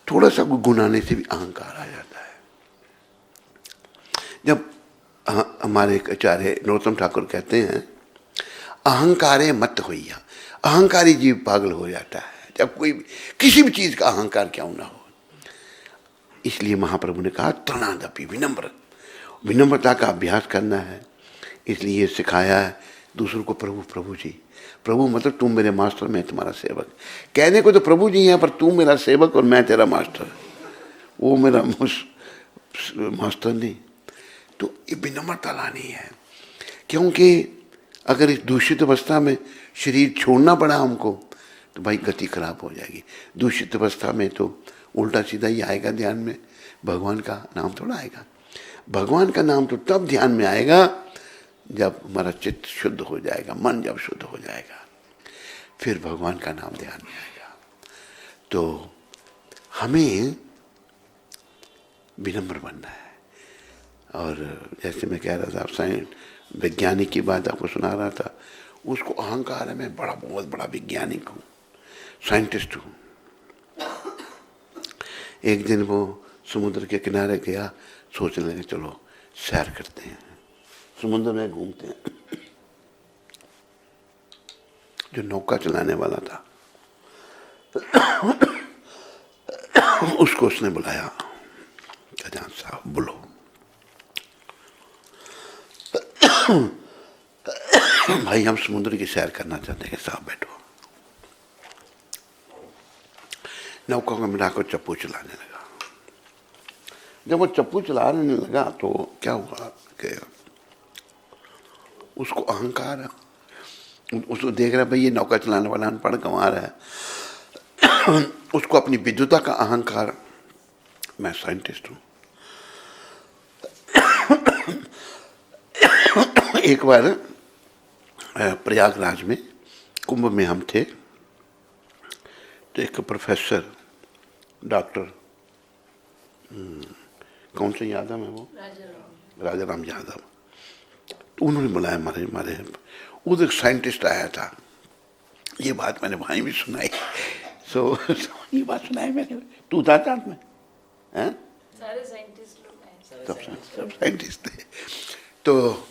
थोड़ा सा गुनाने से भी अहंकार आ जाता है। जब हमारे आचार्य नरोत्तम ठाकुर कहते हैं अहंकारे मत होइया, अहंकारी जीव पागल हो जाता है जब कोई किसी भी चीज का अहंकार क्यों ना हो। इसलिए महाप्रभु ने कहा तृणादपि विनम्र, विनम्रता का अभ्यास करना है। इसलिए ये सिखाया है दूसरों को प्रभु प्रभु जी। प्रभु मतलब तुम मेरे मास्टर, मैं तुम्हारा सेवक। कहने को तो प्रभु जी हैं, पर तू मेरा सेवक और मैं तेरा मास्टर, वो मेरा मास्टर नहीं। तो ये विनम्रता लानी है, क्योंकि अगर इस दूषित अवस्था में शरीर छोड़ना पड़ा हमको तो भाई गति खराब हो जाएगी। दूषित अवस्था में तो उल्टा सीधा ही आएगा ध्यान में, भगवान का नाम थोड़ा आएगा। भगवान का नाम तो तब ध्यान में आएगा जब हमारा चित्त शुद्ध हो जाएगा, मन जब शुद्ध हो जाएगा, फिर भगवान का नाम ध्यान में आएगा। तो हमें विनम्र बनना है। और जैसे मैं कह रहा था, साइंस वैज्ञानिक की बात आपको सुना रहा था, उसको अहंकार है मैं बड़ा बहुत बड़ा वैज्ञानिक हूँ, साइंटिस्ट हूँ। एक दिन वो समुद्र के किनारे गया, सोचने लगे चलो सैर करते हैं, समुद्र में घूमते हैं। जो नौका चलाने वाला था उसको उसने बुलाया, खजान साहब बोलो। भाई हम समुद्र की सैर करना चाहते हैं। साहब बैठो। नौका को मिलाकर चप्पू चलाने लगा। जब वो चप्पू चलाने लगा तो क्या हुआ कि उसको अहंकार, उसको देख रहा है भाई ये नौका चलाने वाला अनपढ़ गंवार है, उसको अपनी विद्वता का अहंकार, मैं साइंटिस्ट हूँ। एक बार प्रयागराज में कुंभ में हम थे, तो एक प्रोफेसर डॉक्टर कौन से यादव है वो, राजा राम यादव, तो उन्होंने बुलाया हमारे उधर एक साइंटिस्ट आया था। ये बात मैंने वहीं भी सुनाई। ये बात सुनाई मैंने, तू था साथ में, हैं? सारे साइंटिस्ट लोग हैं, सब साइंटिस्ट थे। तो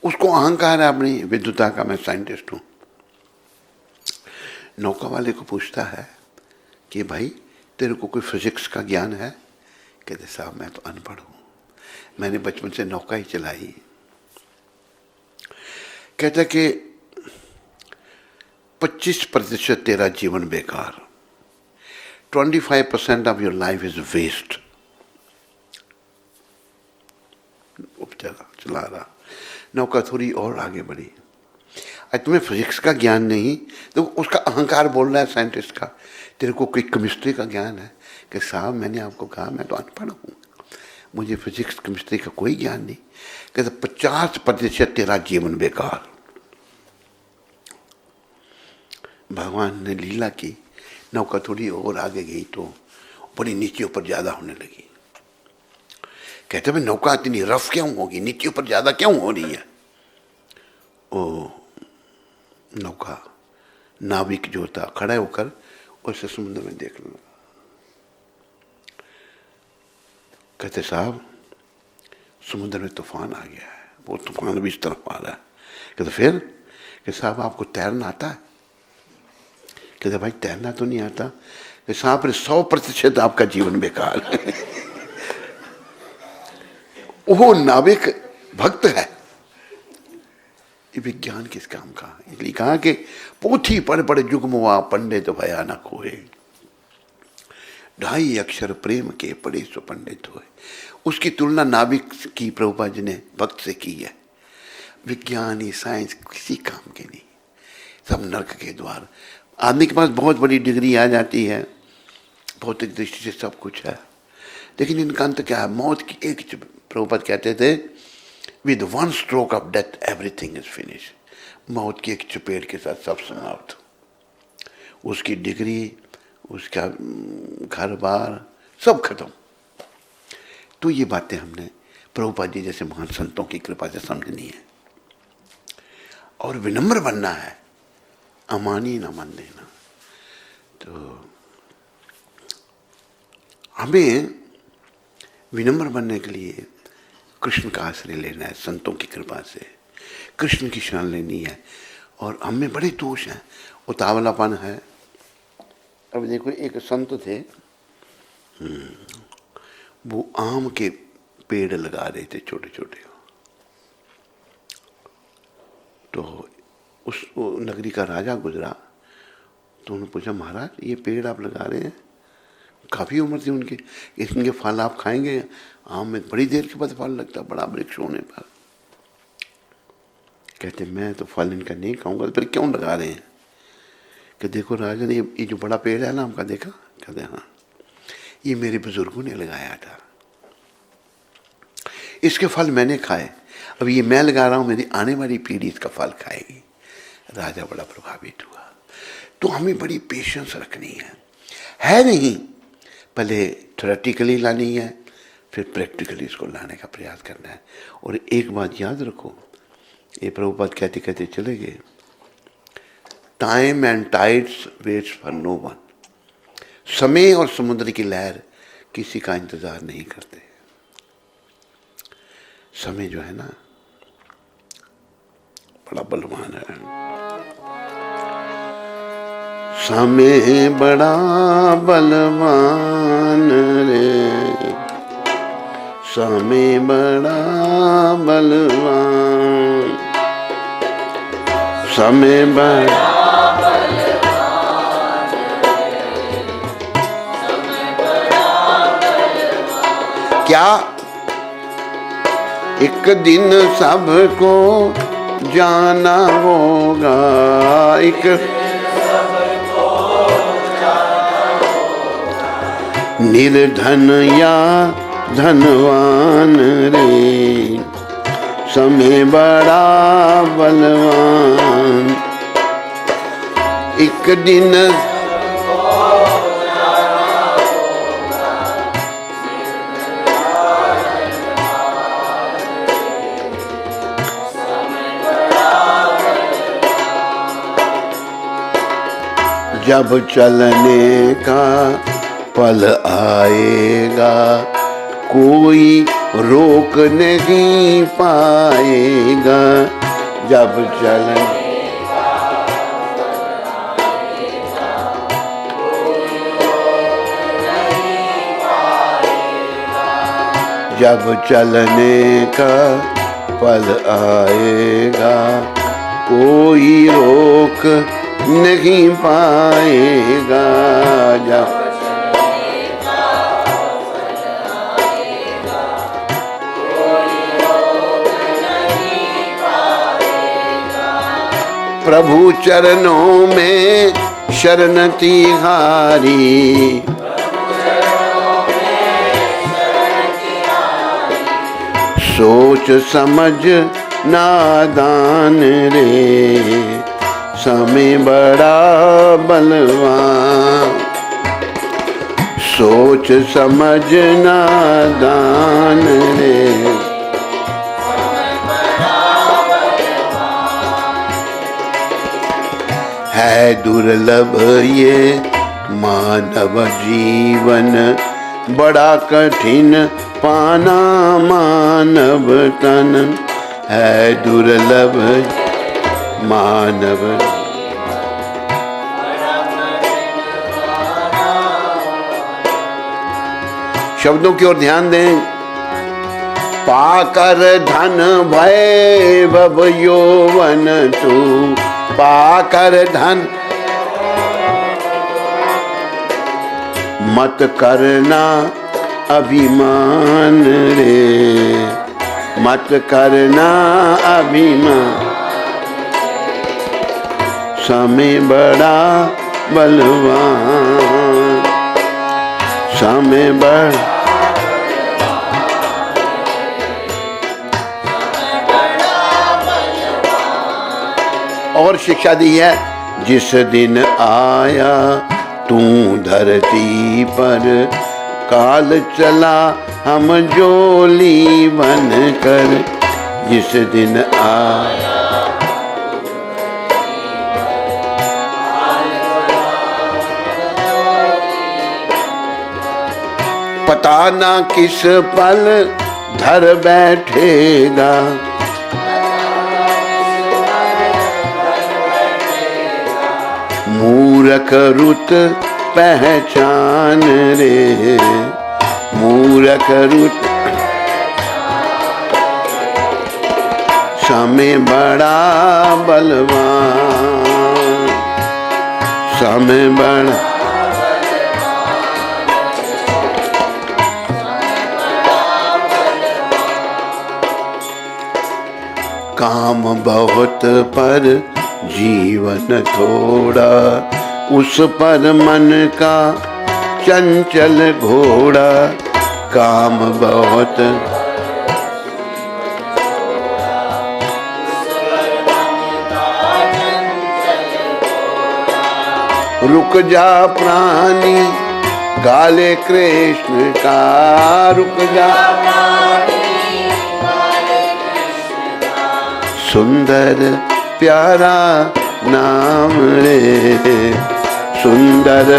उसको अहंकार है अपनी विद्वता का, मैं साइंटिस्ट हूँ। नौका वाले को पूछता है कि भाई तेरे को कोई फिजिक्स का ज्ञान है? कहते साहब मैं तो अनपढ़ हूँ, मैंने बचपन से नौका ही चलाई। कहता कि 25% तेरा जीवन बेकार, 25% of your life is waste. चला रहा, नौका थोड़ी और आगे बढ़ी। तुम्हें फिजिक्स का ज्ञान नहीं, तो उसका अहंकार बोल रहा है साइंटिस्ट का, तेरे को कोई केमिस्ट्री का ज्ञान है? कि साहब मैंने आपको कहा मैं तो अनपढ़ हूँ, मुझे फिजिक्स केमिस्ट्री का कोई ज्ञान नहीं। कहते 50% तेरा जीवन बेकार। भगवान ने लीला की, नौका थोड़ी और आगे गई तो बड़ी नीचे ऊपर ज्यादा होने लगी। कहते भाई नौका इतनी रफ क्यों होगी, नीचे ऊपर ज्यादा क्यों हो रही है? ओ नौका नाविक जो था खड़ा होकर उसे समुद्र में देख लो। कहते साहब समुद्र में तूफान आ गया है, वो तूफान भी इस तरफ आ रहा है। कहते फिर? कि साहब आपको तैरना आता है? कहते भाई तैरना तो नहीं आता। कि साहब 100% आपका जीवन बेकार है। वो नाविक भक्त है, ये विज्ञान किस काम का? इसलिए कहा कि पोथी पढ़ पढ़ जुग मुआ पंडित भयानक होए। 2.5 अक्षर प्रेम के पढ़े सो पंडित हुए। उसकी तुलना नाविक की प्रभुपाद जी ने भक्त से की है। विज्ञान साइंस किसी काम के नहीं, सब नर्क के द्वार। आदमी के पास बहुत बड़ी डिग्री आ जाती है, भौतिक दृष्टि से सब कुछ है, लेकिन इनका अंत क्या है? मौत की एक, प्रभुपाद कहते थे with one stroke of death everything is finish. मौत की एक चपेट के साथ सब समाप्त। उसकी डिग्री, उसका घर बार सब खत्म। तो ये बातें हमने प्रभुपाद जी जैसे महान संतों की कृपा से समझनी है और विनम्र बनना है, अमानी न मन देना। तो हमें विनम्र बनने के लिए कृष्ण का आश्रय लेना है, संतों की कृपा से कृष्ण की शरण लेनी है। और हमें बड़े दोष हैं, उतावलापन है। अब देखो, एक संत थे, वो आम के पेड़ लगा रहे थे छोटे छोटे। तो उस नगरी का राजा गुजरा, तो उन्होंने पूछा, महाराज ये पेड़ आप लगा रहे हैं, काफ़ी उम्र थी उनकी, इनके फल आप खाएंगे? आम में बड़ी देर के बाद फल लगता, बड़ा वृक्ष होने पर। कहते मैं तो फल इनका नहीं खाऊंगा। तो फिर क्यों लगा रहे हैं? कि देखो राजन, ये जो बड़ा पेड़ है ना आम का, देखा? कहते हाँ, ये मेरे बुजुर्गों ने लगाया था, इसके फल मैंने खाए, अब ये मैं लगा रहा हूं, मेरी आने वाली पीढ़ी इसका फल खाएगी। राजा बड़ा प्रभावित हुआ। तो हमें बड़ी पेशेंस रखनी है नहीं? पहले थ्योरेटिकली लानी है, फिर प्रैक्टिकली इसको लाने का प्रयास करना है। और एक बात याद रखो, ये प्रभुपाद कहते कहते चले गए, time and tides waits for no one. समय और समुद्र की लहर किसी का इंतजार नहीं करते। समय जो है ना, बड़ा बलवान है। समय बड़ा बलवान रे, समय बड़ा बलवान, समय बड़ा क्या एक दिन सबको जाना होगा, एक निर्धन या धनवान रे, समय बड़ा बलवान, एक दिन जब चलने का पल आएगा, कोई रोक नहीं पाएगा। जब चलने का पल आएगा, कोई रोक नहीं पाएगा। जब चलने का पल आएगा, कोई रोक नहीं पाएगा। जब प्रभु चरणों में शरण तिहारी, सोच समझ नादान रे, समय बड़ा बलवान, सोच समझ नादान रे। है दुर्लभ ये मानव जीवन, बड़ा कठिन पाना मानव तन। है दुर्लभ मानव, शब्दों की ओर ध्यान दें। पाकर धन वैभव यौवन तू, पाकर धन मत करना अभिमान रे, मत करना अभिमान, समय बड़ा बलवान, समय बड़ा। और शिक्षा दी है, जिस दिन आया तू धरती पर, काल चला हम जोली बन कर, जिस दिन आया पता ना किस पल धर बैठेगा, मूरख रुत पहचान रे, मूरख रुत, समय बड़ा बलवान, समय बड़ा, काम बहुत पर जीवन थोड़ा, उस पर मन का चंचल घोड़ा, काम बहुत, रुक जा प्राणी गाले कृष्ण का, रुक जा सुंदर प्यारा नाम रे, सुंदर,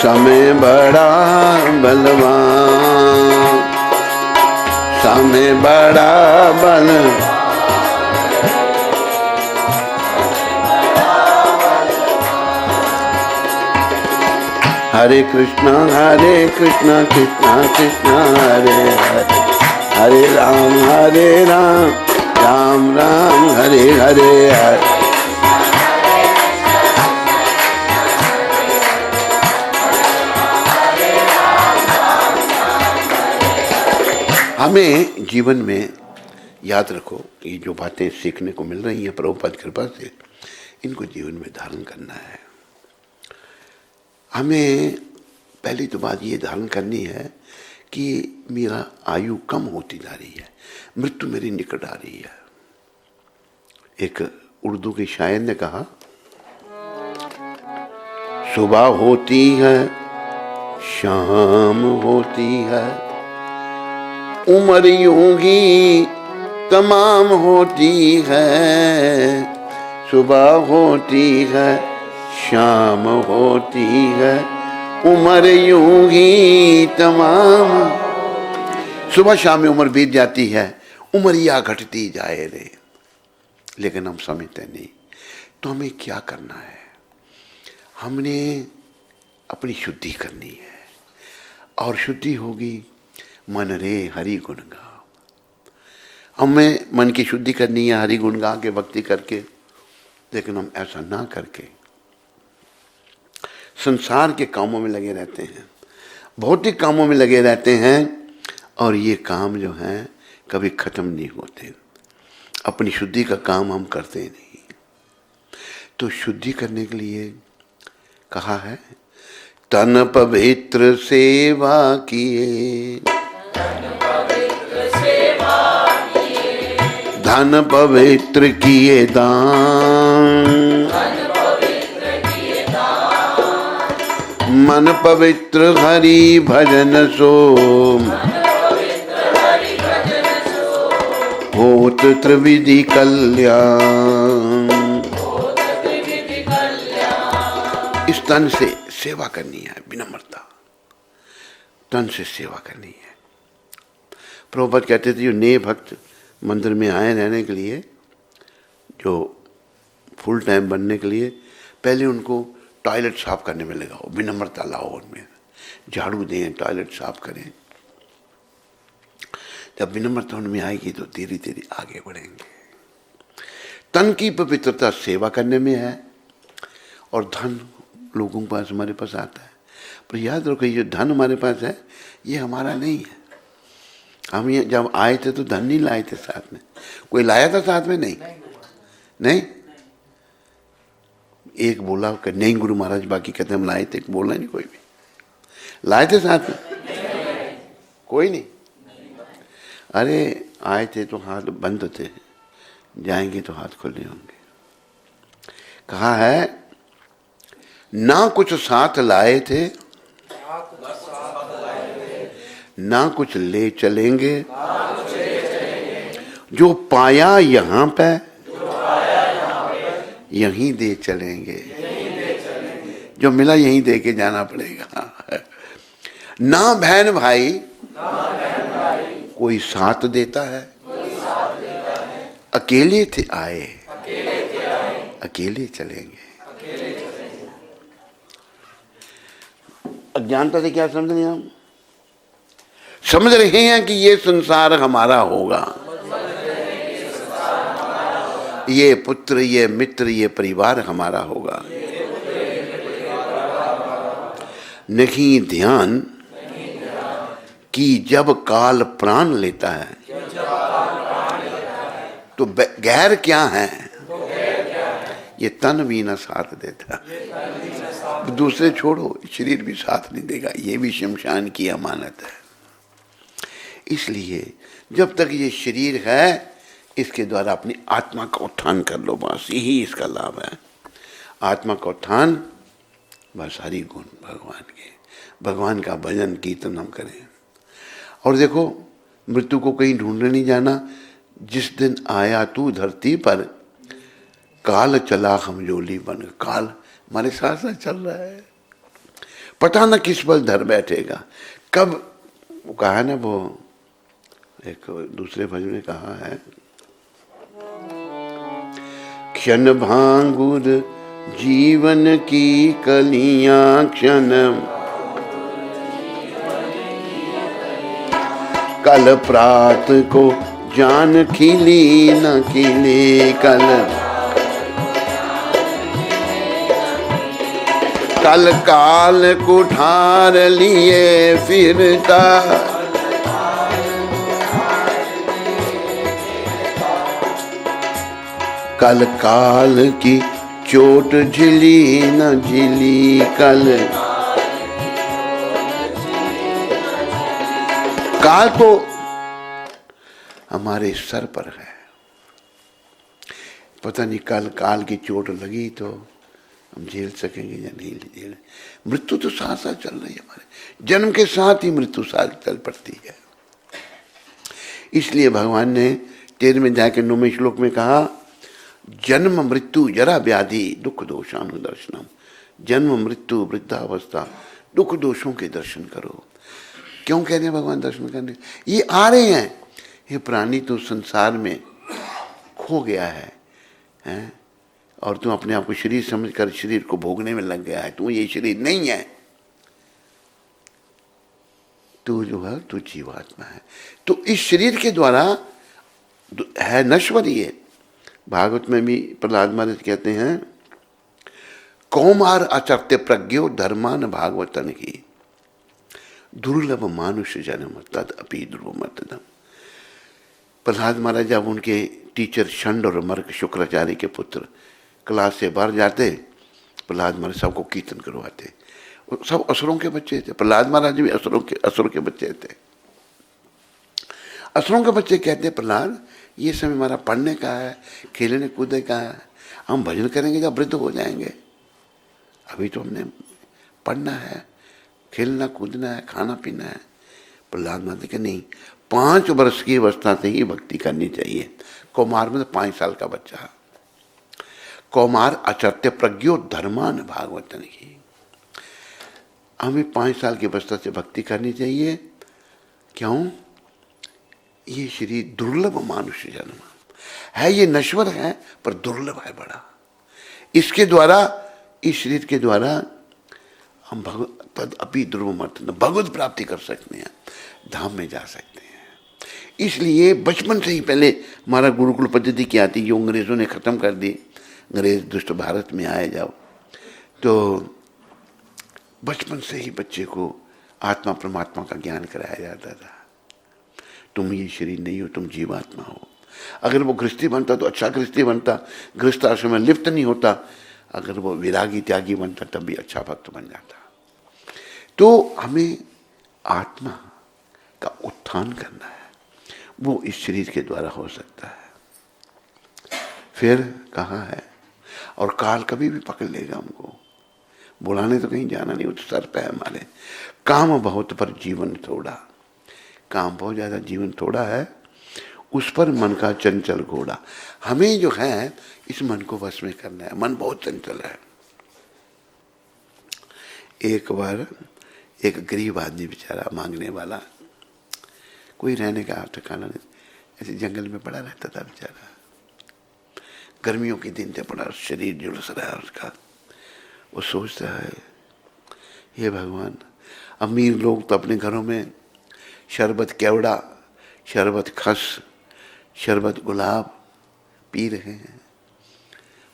समय बड़ा बलवान, समय बड़ा बलवान। हरे कृष्णा कृष्णा कृष्णा हरे हरे, हरे राम राम राम हरे हरे हरे। हमें जीवन में याद रखो, ये जो बातें सीखने को मिल रही हैं प्रभुपाद कृपा से, इनको जीवन में धारण करना है। हमें पहली तो बात ये धारण करनी है कि मेरा आयु कम होती जा रही है, मृत्यु मेरी निकट आ रही है। एक उर्दू के शायर ने कहा, सुबह होती है शाम होती है, उम्र यूं ही तमाम होती है, सुबह होती है शाम होती है, उम्र यूं ही तमाम। सुबह शाम में उम्र बीत जाती है, उम्रिया घटती जाए रे, लेकिन हम समझते नहीं। तो हमें क्या करना है? हमने अपनी शुद्धि करनी है, और शुद्धि होगी मन रे हरि गुण गा। हमें मन की शुद्धि करनी है हरि गुण गा के, भक्ति करके, लेकिन हम ऐसा ना करके संसार के कामों में लगे रहते हैं, भौतिक कामों में लगे रहते हैं, और ये काम जो हैं कभी खत्म नहीं होते। अपनी शुद्धि का काम हम करते नहीं। तो शुद्धि करने के लिए कहा है, तन पवित्र सेवा किए, धन पवित्र किए दान, मन पवित्र हरि भजन सो, होत त्रिविधि कल्याण। इस तन से सेवा करनी है, विनम्रता, तन से सेवा करनी है। प्रभुपाद कहते थे, जो नए भक्त मंदिर में आए रहने के लिए, जो फुल टाइम बनने के लिए, पहले उनको टॉयलेट साफ करने में लगाओ, विनम्रता लाओ उनमें, झाड़ू दें, टॉयलेट साफ करें। जब विनम्रता उनमें आएगी तो धीरे धीरे आगे बढ़ेंगे। तन की पवित्रता सेवा करने में है, और धन लोगों के पास हमारे पास आता है, पर याद रखो ये धन हमारे पास है ये हमारा नहीं है। हम ये जब आए थे तो धन नहीं लाए थे साथ में, कोई लाया था साथ में? नहीं। एक बोला कि नहीं गुरु महाराज, बाकी कहते हम लाए थे, बोला नहीं कोई भी। लाए थे साथ में? कोई नहीं। अरे आए थे तो हाथ बंद थे, जाएंगे तो हाथ खुले होंगे। कहा है ना कुछ साथ लाए थे, ना कुछ ले चलेंगे, जो पाया यहाँ पे यहीं दे चलेंगे, जो मिला यहीं दे के जाना पड़ेगा। ना बहन भाई कोई साथ देता है, अकेले थे आए, अकेले चलेंगे। अज्ञानता से क्या समझ रहे हैं हम? समझ रहे हैं कि ये संसार हमारा होगा, ये पुत्र, ये मित्र, ये परिवार हमारा होगा। नहीं ध्यान कि जब काल प्राण लेता है तो गैर क्या है? ये तन भी ना साथ देता, दूसरे छोड़ो, शरीर भी साथ नहीं देगा, ये भी शमशान की अमानत है। इसलिए जब तक ये शरीर है इसके द्वारा अपनी आत्मा का उत्थान कर लो, बस यही इसका लाभ है। आत्मा का उत्थान, बस हरि गुण भगवान के, भगवान का भजन कीर्तन हम करें। और देखो मृत्यु को कहीं ढूंढने नहीं जाना। जिस दिन आया तू धरती पर, काल चला हमजोली बन। काल हमारे साथ साथ चल रहा है, पता न किस पल धर बैठेगा, कब। वो कहा ना, वो एक दूसरे भजन में कहा है, क्षण भांगुर जीवन की कलियां क्षण, कल प्रात को जान खिली न खिली, कल काल कुठार लिए फिरता, कल काल की चोट झिली न झिली, काल तो हमारे सर पर है, पता नहीं कल काल की चोट लगी तो हम झेल सकेंगे या नहीं झेल। मृत्यु तो साथ साथ चल रही है, हमारे जन्म के साथ ही मृत्यु साथ चल पड़ती है। इसलिए भगवान ने 13वें अध्याय के 9वें श्लोक में कहा, जन्म मृत्यु जरा व्याधि दुख दोषानुदर्शनम। जन्म मृत्यु वृद्धावस्था दुख दोषों के दर्शन करो। क्यों कह रहे हैं भगवान दर्शन करने? ये आ रहे हैं, ये प्राणी तो संसार में खो गया है, हैं? और तू अपने आप को शरीर समझकर शरीर को भोगने में लग गया है। तू ये शरीर नहीं है, तू जो है तू जीवात्मा है। तो इस शरीर के द्वारा है नश्वर। ये भागवत में भी प्रहलाद महाराज कहते हैं, कौमार अचर्त्य प्रज्ञो धर्मान भागवतन की, दुर्लभ मानुष जन्म तद अपि ध्रुवमतदम। प्रहलाद महाराज जब उनके टीचर षंड और मर्क शुक्राचार्य के पुत्र क्लास से बाहर जाते, प्रहलाद महाराज सबको कीर्तन करवाते। सब असुरों के बच्चे थे, प्रहलाद महाराज भी असुर के बच्चे थे। असुरों के बच्चे कहते, प्रहलाद ये समय हमारा पढ़ने का है, खेलने कूदने का है, हम भजन करेंगे जब वृद्ध हो जाएंगे। अभी तो हमने पढ़ना है, खेलना कूदना है, खाना पीना है। प्रहलाद महाराज के नहीं, 5 वर्ष की अवस्था से ही भक्ति करनी चाहिए। कौमार में 5 साल का बच्चा, कौमार अचर्त्य प्रज्ञो धर्मान भागवतन की। हमें 5 साल की अवस्था से भक्ति करनी चाहिए। क्यों? ये शरीर दुर्लभ मानुष्य जन्म है, ये नश्वर है पर दुर्लभ है बड़ा। इसके द्वारा, इस शरीर के द्वारा हम तद अपि ध्रुवमतदम भगवत प्राप्ति कर सकते हैं, धाम में जा सकते हैं। इसलिए बचपन से ही पहले हमारा गुरुकुल पद्धति क्या थी, जो अंग्रेजों ने खत्म कर दी। अंग्रेज दुष्ट भारत में आए जब, तो बचपन से ही बच्चे को आत्मा परमात्मा का ज्ञान कराया जाता था। तुम ये शरीर नहीं हो, तुम जीवात्मा हो। अगर वो गृहस्थी बनता तो अच्छा गृहस्थी बनता, गृहस्थ आश्रम में लिप्त नहीं होता। अगर वो विरागी त्यागी बनता तब भी अच्छा भक्त बन जाता। तो हमें आत्मा का उत्थान करना है, वो इस शरीर के द्वारा हो सकता है। फिर कहाँ है, और काल कभी भी पकड़ लेगा हमको। बुलाने तो कहीं जाना नहीं, वो तो सर पे है हमारे। काम बहुत पर जीवन थोड़ा, काम बहुत ज्यादा जीवन थोड़ा है, उस पर मन का चंचल घोड़ा। हमें जो है इस मन को वश में करना है। मन बहुत चंचल है। एक बार एक गरीब आदमी बेचारा, मांगने वाला, कोई रहने का ठिकाना नहीं, ऐसे जंगल में पड़ा रहता था बेचारा। गर्मियों के दिन थे, बड़ा शरीर झुलस रहा है उसका। वो सोचता है, हे भगवान, अमीर लोग तो अपने घरों में शरबत केवड़ा, शरबत खस, शरबत गुलाब पी रहे हैं,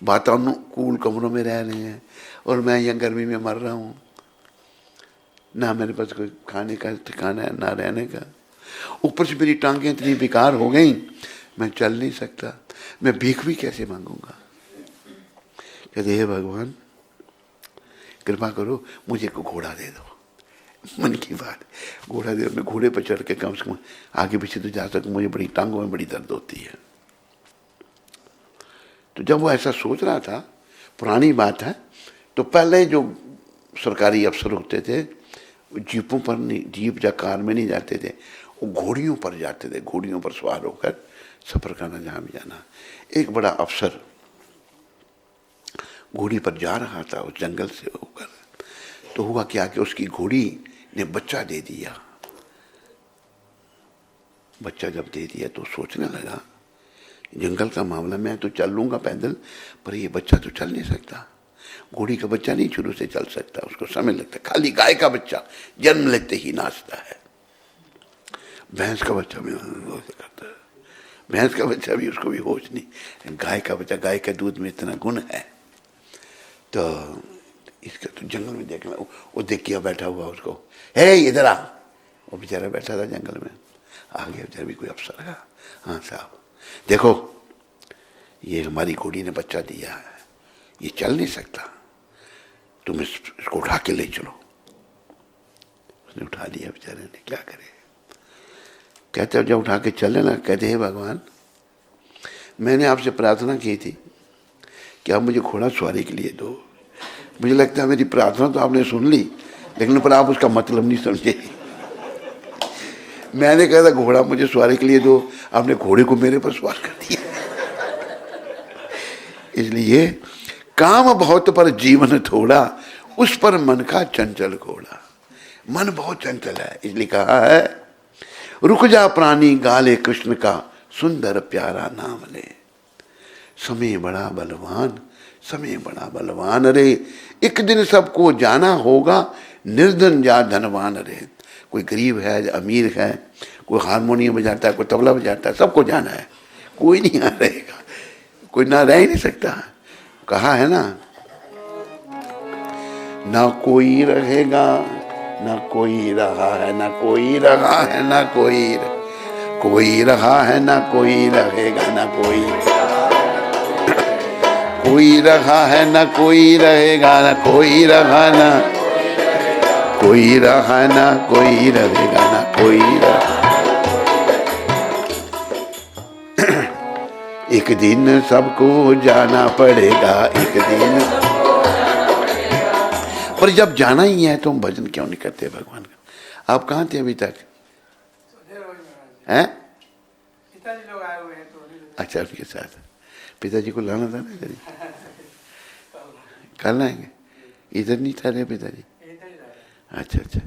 वातानुकूल कमरों में रह रहे हैं, और मैं यहाँ गर्मी में मर रहा हूँ। ना मेरे पास कोई खाने का ठिकाना है, ना रहने का। ऊपर से मेरी टांगें इतनी बेकार हो गई, मैं चल नहीं सकता, मैं भीख भी कैसे मांगूंगा। कहते हे भगवान, कृपा करो, मुझे को घोड़ा दे दो। मन की बात, घोड़ा दे दो। मैं घोड़े पर चढ़ के कम से कम आगे पीछे तो जा सकूं, मुझे बड़ी टांगों में बड़ी दर्द होती है। तो जब वो ऐसा सोच रहा था, पुरानी बात है, तो पहले जो सरकारी अफसर होते थे, जीपों पर नहीं, जीप या कार में नहीं जाते थे, वो घोड़ियों पर जाते थे। घोड़ियों पर सवार होकर सफर करना, जहाँ भी जाना। एक बड़ा अफसर घोड़ी पर जा रहा था उस जंगल से होकर। तो हुआ क्या कि उसकी घोड़ी ने बच्चा दे दिया। बच्चा जब दे दिया तो सोचने लगा, जंगल का मामला, मैं तो चल लूंगा पैदल, पर ये बच्चा तो चल नहीं सकता। घोड़ी का बच्चा नहीं शुरू से चल सकता, उसको समय लगता है। खाली गाय का बच्चा जन्म लेते ही नाचता है, भैंस का बच्चा भी करता है, भैंस का बच्चा भी, उसको भी होश नहीं। गाय का बच्चा, गाय के दूध में इतना गुण है। तो इसका तो जंगल में देखना, वो देख के बैठा हुआ उसको, हे इधर आ। वो बेचारा बैठा था जंगल में, आ गया बेचारा भी कोई अफसर है। हाँ साहब, देखो ये हमारी घोड़ी ने बच्चा दिया है, ये चल नहीं सकता, तुम इसको उठा के ले चलो। उसने उठा लिया बेचारे ने, क्या करे। कहते जब उठा के चले ना, कहते हे भगवान, मैंने आपसे प्रार्थना की थी कि आप मुझे घोड़ा सवारी के लिए दो। मुझे लगता है मेरी प्रार्थना तो आपने सुन ली, लेकिन पर आप उसका मतलब नहीं समझे। मैंने कहा था घोड़ा मुझे सवारी के लिए दो, आपने घोड़े को मेरे पर सवार कर दिया। इसलिए काम बहुत पर जीवन थोड़ा, उस पर मन का चंचल घोड़ा। मन बहुत चंचल है, इसलिए कहा है, रुक जा प्राणी गाले कृष्ण का, सुंदर प्यारा नाम ले। समय बड़ा बलवान, समय बड़ा बलवान रे, एक दिन सबको जाना होगा, निर्धन या धनवान रे। कोई गरीब है, अमीर है, कोई हारमोनियम बजाता है, कोई तबला बजाता है, सबको जाना है। कोई नहीं यहाँ रहेगा, कोई ना रह ही नहीं सकता। कहा है ना कोई रहेगा, ना कोई रहा है, ना कोई रहा है, ना कोई रहा है, ना कोई रहेगा, ना कोई रहा है, ना कोई रहेगा, ना कोई रहा, ना कोई रहा, ना कोई रहेगा, ना कोई रहा। एक दिन सबको जाना पड़ेगा, एक दिन। पर जब जाना ही है तो हम भजन क्यों नहीं करते भगवान का। आप कहाँ थे अभी तक? हैं? पिताजी लोग आए हुए हैं तो। अच्छा, उनके साथ पिताजी को लाना था ना इधर। कल लाएंगे, इधर नहीं ठहरे पिताजी। अच्छा अच्छा,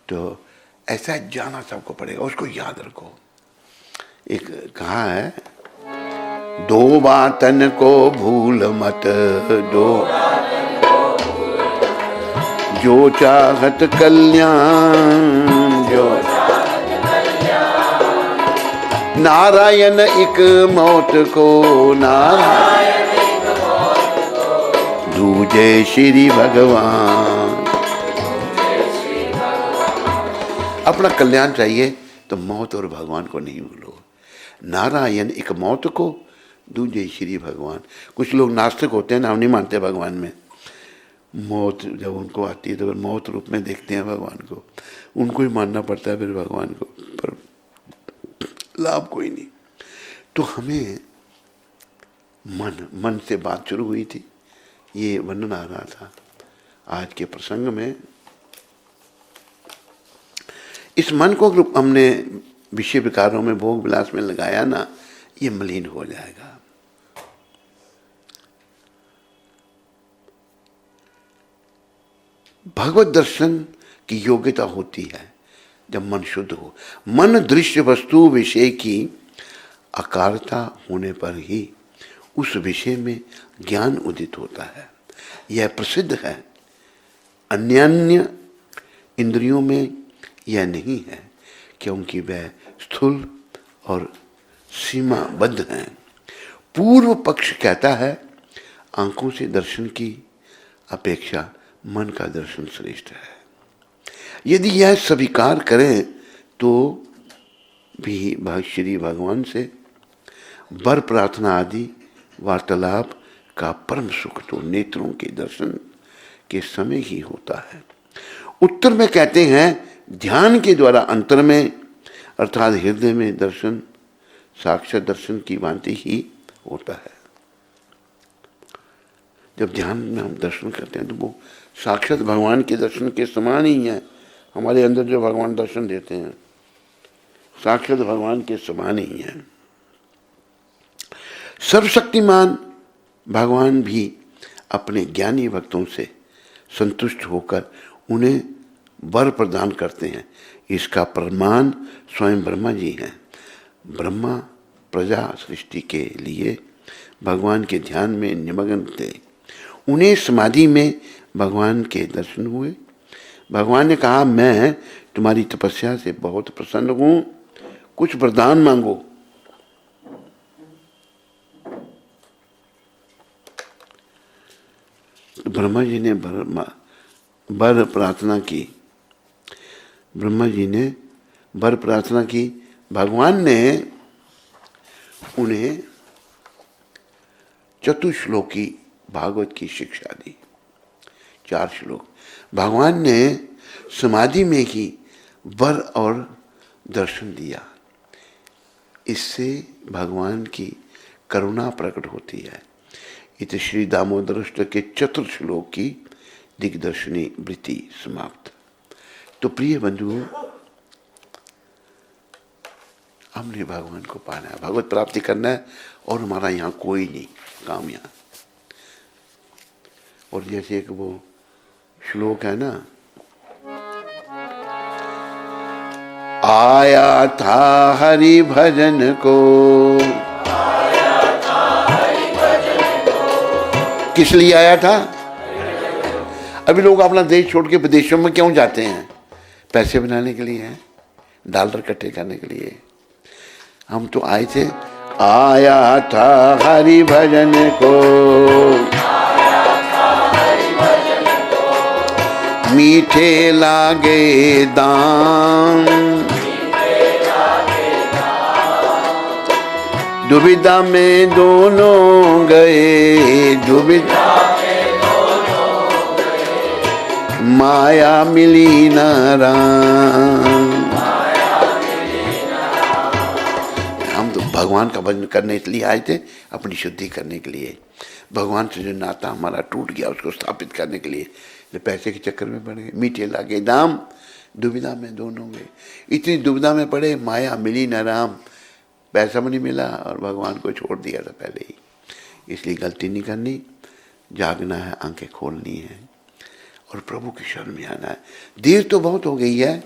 तो ऐसा जाना सबको पड़ेगा, उसको याद रखो। एक कहा है, दो बातन को भूल मत, दो जो चाहत कल्याण, जो नारायण एक मौत को, नारायण दूजे श्री भगवान। अपना कल्याण चाहिए तो मौत और भगवान को नहीं भूलो। नारायण एक मौत को, दूजे श्री भगवान। कुछ लोग नास्तिक होते हैं ना, हम नहीं मानते भगवान में। मौत जब उनको आती है तो फिर मौत रूप में देखते हैं भगवान को, उनको ही मानना पड़ता है फिर भगवान को, पर लाभ कोई नहीं। तो हमें मन से बात शुरू हुई थी, ये वर्णन आ रहा था आज के प्रसंग में। इस मन को हमने विषय विकारों में, भोग विलास में लगाया ना, ये मलिन हो जाएगा। भगवत दर्शन की योग्यता होती है जब मन शुद्ध हो। मन दृश्य वस्तु विषय की अकारता होने पर ही उस विषय में ज्ञान उदित होता है। यह प्रसिद्ध है। अन्य इंद्रियों में यह नहीं है, क्योंकि वह स्थूल और सीमाबद्ध हैं। पूर्व पक्ष कहता है आंखों से दर्शन की अपेक्षा मन का दर्शन श्रेष्ठ है। यदि यह स्वीकार करें तो भी श्री भगवान से वर प्रार्थना आदि वार्तालाप का परम सुख तो नेत्रों के दर्शन के समय ही होता है। उत्तर में कहते हैं ध्यान के द्वारा अंतर में अर्थात हृदय में दर्शन साक्षात दर्शन की भांति ही होता है। जब ध्यान में हम दर्शन करते हैं तो वो साक्षात भगवान के दर्शन के समान ही है। हमारे अंदर जो भगवान दर्शन देते हैं साक्षात भगवान के समान ही है। सर्वशक्तिमान भगवान भी अपने ज्ञानी भक्तों से संतुष्ट होकर उन्हें वर प्रदान करते हैं। इसका प्रमाण स्वयं ब्रह्मा जी हैं। ब्रह्मा प्रजा सृष्टि के लिए भगवान के ध्यान में निमग्न थे। उन्हें समाधि में भगवान के दर्शन हुए। भगवान ने कहा, मैं तुम्हारी तपस्या से बहुत प्रसन्न हूं, कुछ वरदान मांगो। ब्रह्मा जी ने वर प्रार्थना की। ब्रह्मा जी ने वर प्रार्थना की। भगवान ने उन्हें चतुश्लोकी भागवत की शिक्षा दी। 4 श्लोक। भगवान ने समाधि में ही वर और दर्शन दिया। इससे भगवान की करुणा प्रकट होती है। इत श्री दामोदरष्ट के 4 श्लोक की दिग्दर्शनी वृत्ति समाप्त। तो प्रिय बंधुओं, हमने भगवान को पाना है, भगवत प्राप्ति करना है, और हमारा यहाँ कोई नहीं काम यहाँ। और जैसे एक वो श्लोक है ना, आया था हरि भजन को। किस लिए आया था? अभी लोग अपना देश छोड़ के विदेशों में क्यों जाते हैं? पैसे बनाने के लिए हैं, डॉलर इकट्ठे करने के लिए। हम तो आए थे, आया था हरि भजन को, मीठे लागे दाम, दुविधा में दोनों गए, दुविधा माया मिली न राम। हम तो भगवान का भजन करने इसलिए आए थे, अपनी शुद्धि करने के लिए। भगवान से जो नाता हमारा टूट गया उसको स्थापित करने के लिए। पैसे के चक्कर में पड़ गए, मीठे लागे दाम, दुविधा में दोनों गए। इतनी दुविधा में पड़े, माया मिली न राम। पैसा भी नहीं मिला और भगवान को छोड़ दिया था पहले ही। इसलिए गलती नहीं करनी, जागना है, आंखें खोलनी है और प्रभु की शरण में आना है। देर तो बहुत हो गई है।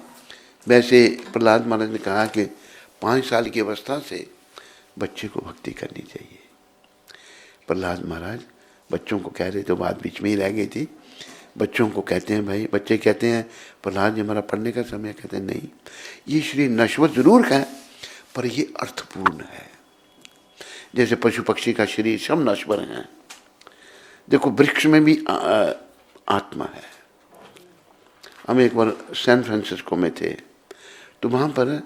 वैसे प्रहलाद महाराज ने कहा कि 5 साल की अवस्था से बच्चे को भक्ति करनी चाहिए। प्रहलाद महाराज बच्चों को कह रहे थे, बात बीच में ही रह गई थी। बच्चों को कहते हैं, भाई बच्चे कहते हैं प्रहलाद जी हमारा पढ़ने का समय। कहते हैं नहीं, ये शरीर नश्वर जरूर है पर ये अर्थपूर्ण है। जैसे पशु पक्षी का शरीर सब नश्वर हैं, देखो वृक्ष में भी आत्मा है। हम एक बार सैन फ्रांसिस्को में थे, तो वहां पर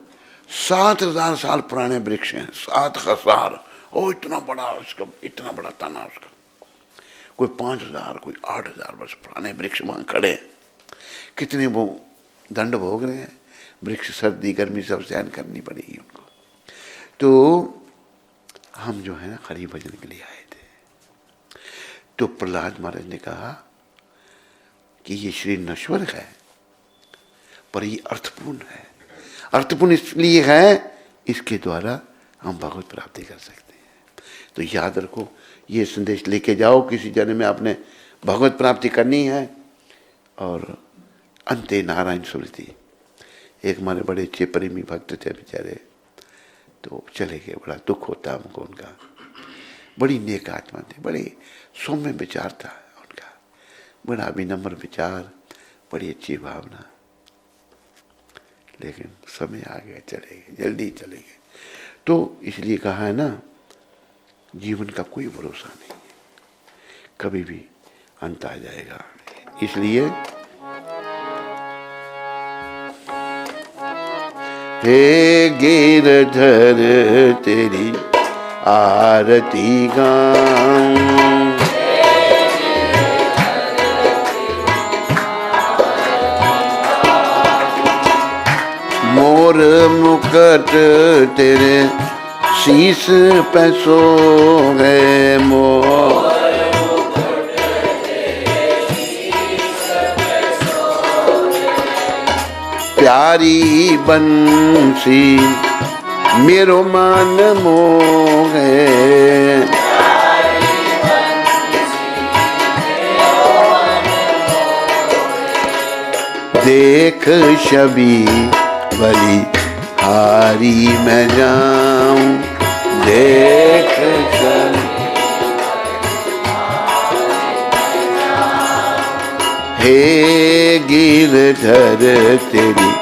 7,000 साल पुराने वृक्ष हैं। 7,000, ओ इतना बड़ा उसका, इतना बड़ा तना उसका। कोई 5,000, कोई 8,000 वर्ष पुराने वृक्ष वहां खड़े हैं। कितने वो दंड भोग रहे हैं। वृक्ष सर्दी गर्मी सब सहन करनी पड़ेगी उनको। तो हम जो है ना हरि भजन के लिए आए थे। तो प्रहलाद महाराज ने कहा कि ये शरीर नश्वर है, पर ये अर्थपूर्ण है। अर्थपूर्ण इसलिए है, इसके द्वारा हम भगवत प्राप्ति कर सकते हैं। तो याद रखो, ये संदेश लेके जाओ, किसी जन्म में आपने भगवत प्राप्ति करनी है। और अंते नारायण स्मृति। एक हमारे बड़े अच्छे प्रेमी भक्त थे बेचारे, तो चले गए। बड़ा दुख होता हमको उनका। बड़ी नेक आत्मा थे, बड़े सौम्य विचार था उनका, बड़ा विनम्र विचार, बड़ी अच्छी भावना। लेकिन समय आ गया, चले गए, जल्दी चले गए। तो इसलिए कहा है ना, जीवन का कोई भरोसा नहीं है, कभी भी अंत आ जाएगा। इसलिए हे गिरधर तेरी आरती गाऊं, मोर मुकुट तेरे शीस पे सो गए। मोर प्यारी बंसी मेरो मन मोहे, देख छवि भली हारी मैं जाऊं, देख छवि। हे गिरधर तेरी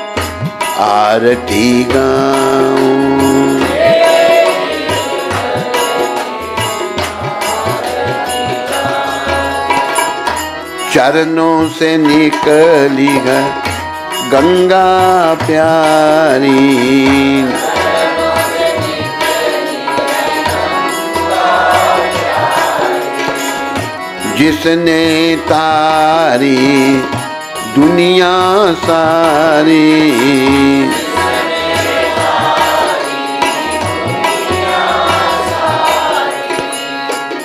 आरती गाऊं, चरणों से निकली है गंगा प्यारी, जिसने तारी दुनिया सारी,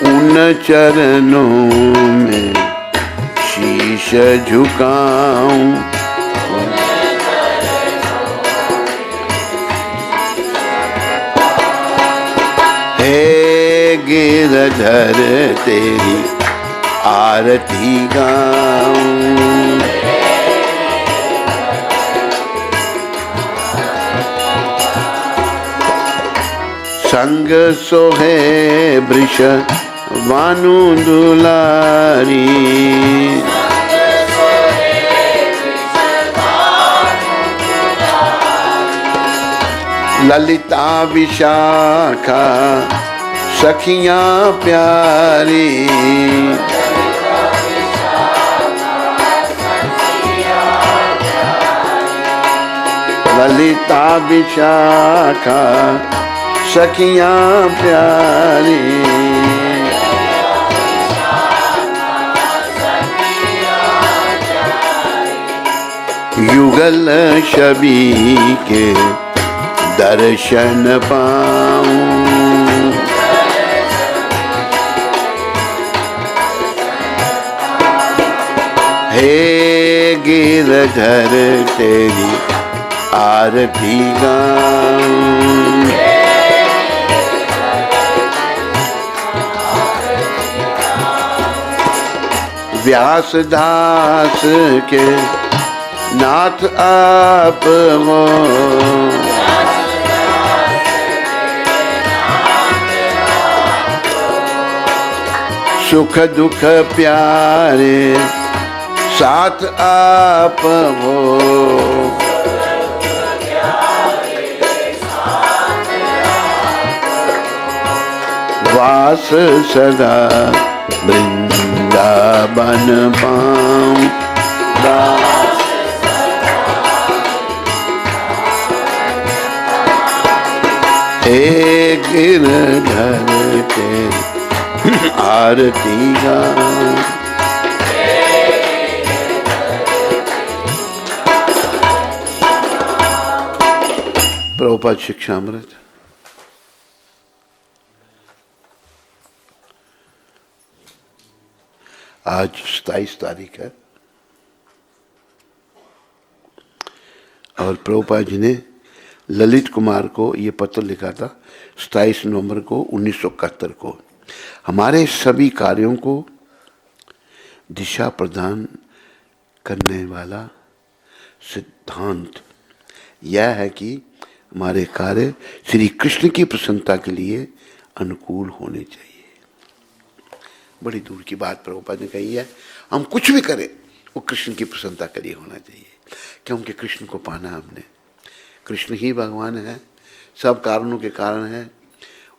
उन चरणों में शीश झुकाऊं, हे गिरधर तेरी आरती गाऊं, संग सोहे वृष वानु दुलारी, ललिता विशाखा सखियां प्यारी, ललिता विशाखा सखियां प्यारी, युगल छवि के दर्शन पाऊं, हे गिरधर तेरी आरती गाऊं, व्यासदास के नाथ आप हो, सुख दुख प्यारे साथ आप हो, वास सदा वृंदावन वृंदावन पाम दास हे गिरधर के आरती गाऊं। प्रभुपाद शिक्षामृत। आज 27 तारीख है और प्रभुपाद जी ने ललित कुमार को ये पत्र लिखा था 27 नवंबर को 1971 को। हमारे सभी कार्यों को दिशा प्रदान करने वाला सिद्धांत यह है कि हमारे कार्य श्री कृष्ण की प्रसन्नता के लिए अनुकूल होने चाहिए। बड़ी दूर की बात प्रभुपाद ने कही है। हम कुछ भी करें वो कृष्ण की प्रसन्नता के लिए होना चाहिए, क्योंकि कृष्ण को पाना हमने। कृष्ण ही भगवान है, सब कारणों के कारण है,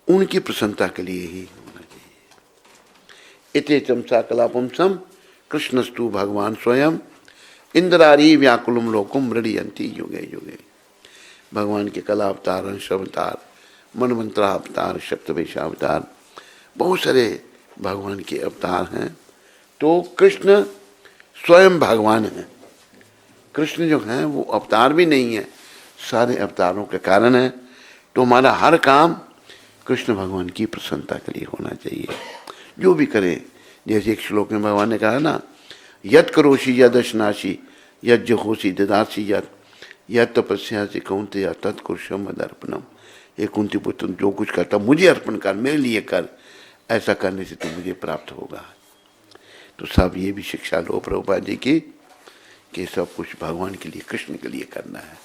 उनकी प्रसन्नता के लिए ही होना चाहिए। इते चमसा कलापुंसम कृष्णस्तु भगवान स्वयं इंद्रारी व्याकुलम लोकुम मृडयंती युगे युगे। भगवान के कला अवतार, अंश अवतार, मनमंत्रा अवतार, सप्तवेशावतार, बहुत सारे भगवान के अवतार हैं। तो कृष्ण स्वयं भगवान है। कृष्ण जो हैं वो अवतार भी नहीं है, सारे अवतारों के कारण है। तो हमारा हर काम कृष्ण भगवान की प्रसन्नता के लिए होना चाहिए। जो भी करें, जैसे एक श्लोक में भगवान ने कहा ना, यत् करोषि यदशनाशी यज् जहोषि ददासी यत् तपस्यासि कौन्तेय तत्कुरुषम मदर्पणम। हे कुंती पुत्र, जो कुछ करता मुझे अर्पण कर, मेरे लिए कर, ऐसा करने से तो मुझे प्राप्त होगा। तो सब ये भी शिक्षा लो प्रभुपाद जी की कि सब कुछ भगवान के लिए, कृष्ण के लिए करना है,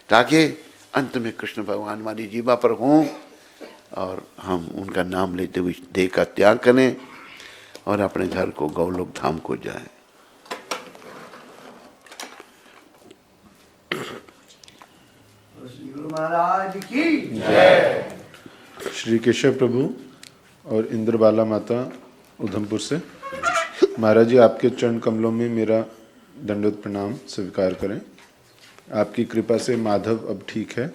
ताकि अंत में कृष्ण भगवान हमारी जीवा पर हों और हम उनका नाम लेते हुए देह का त्याग करें और अपने घर को गौलोक धाम को जाएं। महाराज की जय। श्री केशव प्रभु और इंद्रबाला माता उधमपुर से, महाराज जी आपके चरण कमलों में मेरा दंडवत प्रणाम स्वीकार करें। आपकी कृपा से माधव अब ठीक है।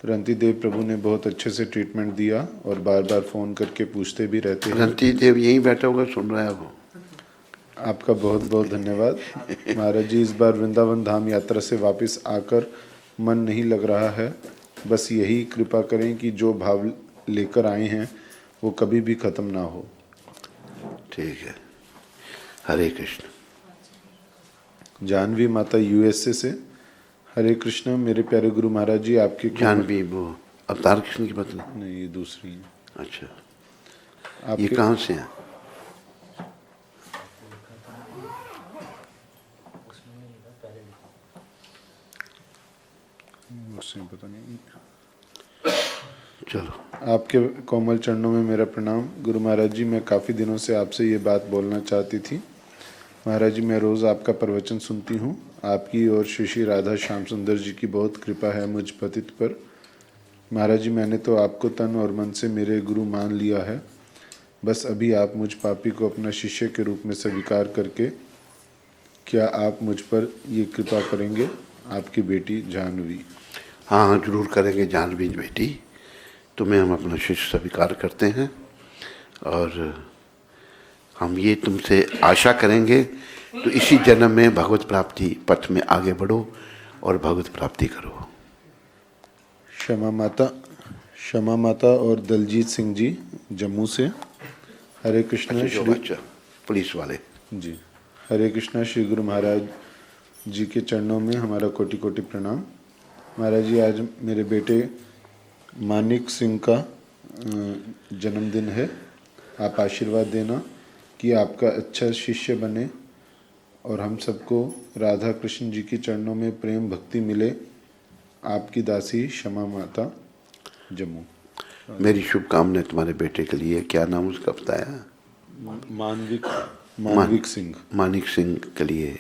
रंती देव प्रभु ने बहुत अच्छे से ट्रीटमेंट दिया और बार बार फ़ोन करके पूछते भी रहते हैं। रंती देव यहीं बैठा होगा, सुन रहा है वो। आपका बहुत बहुत धन्यवाद। महाराज जी, इस बार वृंदावन धाम यात्रा से वापस आकर मन नहीं लग रहा है। बस यही कृपा करें कि जो भाव लेकर आए हैं वो कभी भी ख़त्म ना हो। ठीक है, हरे कृष्ण। जानवी माता यूएसए से, हरे कृष्ण। मेरे प्यारे गुरु महाराज जी, आपके जानवी वो अवतार कृष्ण की पत्नी? नहीं, ये दूसरी है। अच्छा, ये आपके कहाँ से है? उससे पता नहीं। चलो, आपके कोमल चरणों में मेरा प्रणाम। गुरु महाराज जी, मैं काफ़ी दिनों से आपसे ये बात बोलना चाहती थी। महाराज जी, मैं रोज़ आपका प्रवचन सुनती हूँ। आपकी और श्री श्री राधा श्याम सुंदर जी की बहुत कृपा है मुझ पतित पर। महाराज जी, मैंने तो आपको तन और मन से मेरे गुरु मान लिया है। बस अभी आप मुझ पापी को अपना शिष्य के रूप में स्वीकार करके क्या आप मुझ पर ये कृपा करेंगे? आपकी बेटी जानवी। हाँ हाँ, जरूर करेंगे जानवी बेटी। तुम्हें हम अपना शिष्य स्वीकार करते हैं और हम ये तुमसे आशा करेंगे तो इसी जन्म में भगवत प्राप्ति पथ में आगे बढ़ो और भगवत प्राप्ति करो। क्षमा माता और दलजीत सिंह जी जम्मू से, हरे कृष्ण। अच्छा, जो बच्चा पुलिस वाले जी, हरे कृष्णा। श्री गुरु महाराज जी के चरणों में हमारा कोटि कोटि प्रणाम। महाराज जी, आज मेरे बेटे मानिक सिंह का जन्मदिन है। आप आशीर्वाद देना कि आपका अच्छा शिष्य बने और हम सबको राधा कृष्ण जी के चरणों में प्रेम भक्ति मिले। आपकी दासी क्षमा माता, जम्मू। मेरी शुभकामनाएं तुम्हारे बेटे के लिए। क्या नाम उसका बताया? मानविक सिंह। मानिक सिंह के लिए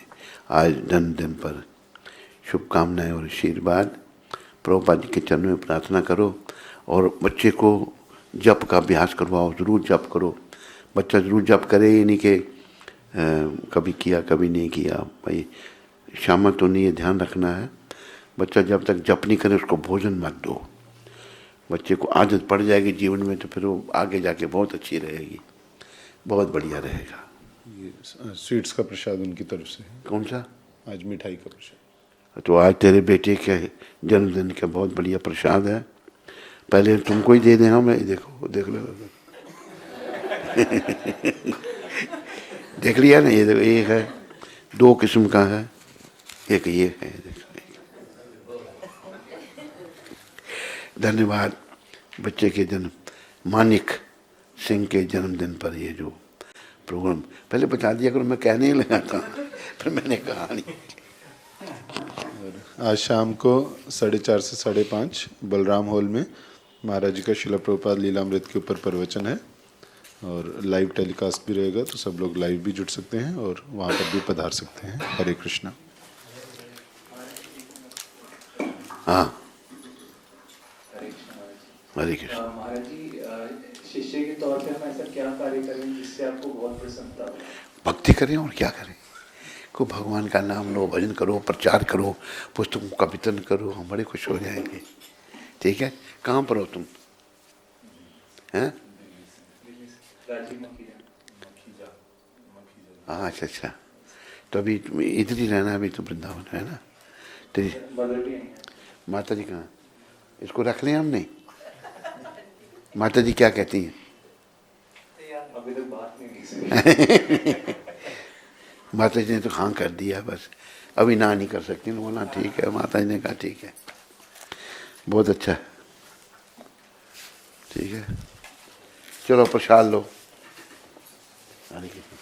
आज जन्मदिन पर शुभकामनाएं और आशीर्वाद। प्रभुपाद जी के चरणों में प्रार्थना करो और बच्चे को जप का अभ्यास करवाओ। ज़रूर जप करो, बच्चा ज़रूर जप करे। ये नहीं कि कभी किया कभी नहीं किया। भाई शाम तो नहीं, ये ध्यान रखना है। बच्चा जब तक जप नहीं करे उसको भोजन मत दो। बच्चे को आदत पड़ जाएगी जीवन में तो फिर वो आगे जाके बहुत अच्छी रहेगी, बहुत बढ़िया रहेगा। ये स्वीट्स का प्रसाद उनकी तरफ से है। कौन सा? आज मिठाई का प्रसाद। तो आज तेरे बेटे के जन्मदिन का बहुत बढ़िया प्रसाद है। पहले तुमको ही दे दें हम, देखो देख लो देख लिया ना, ये देखो एक है, दो किस्म का है, एक ये है। देखो धन्यवाद बच्चे के जन्म मानिक सिंह के जन्मदिन पर ये जो प्रोग्राम पहले बता दिया करो, मैं कहने ही लगा था फिर मैंने कहा नहीं। आज शाम को 4:30 से 5:30 बलराम हॉल में महाराज जी का शिला प्रभुपाद लीलामृत के ऊपर प्रवचन है और लाइव टेलीकास्ट भी रहेगा, तो सब लोग लाइव भी जुड़ सकते हैं और वहाँ पर भी पधार सकते हैं। हरे कृष्णा। हाँ हरे कृष्ण। महाराज जी, शिष्य के तौर पे हम ऐसा क्या कार्य करें जिससे आपको बहुत प्रसन्नता हो? भक्ति करें और क्या करें। को भगवान का नाम लो, भजन करो, प्रचार करो, पुस्तकों का वितरण करो, हम बड़े खुश हो जाएंगे। ठीक है, कहाँ पर हो तुम? हैं? हाँ अच्छा अच्छा, तो अभी इधर ही रहना, अभी तो वृंदावन है ना तेरी माता जी? कहाँ? इसको रख लें हमने? माता जी क्या कहती हैं? अभी तक बात नहीं माता जी ने तो हाँ कर दिया, बस अभी ना नहीं कर सकती। बोला ठीक है, माता जी ने कहा ठीक है, बहुत अच्छा है, ठीक है, चलो प्रसाद लो। हरे कृष्ण।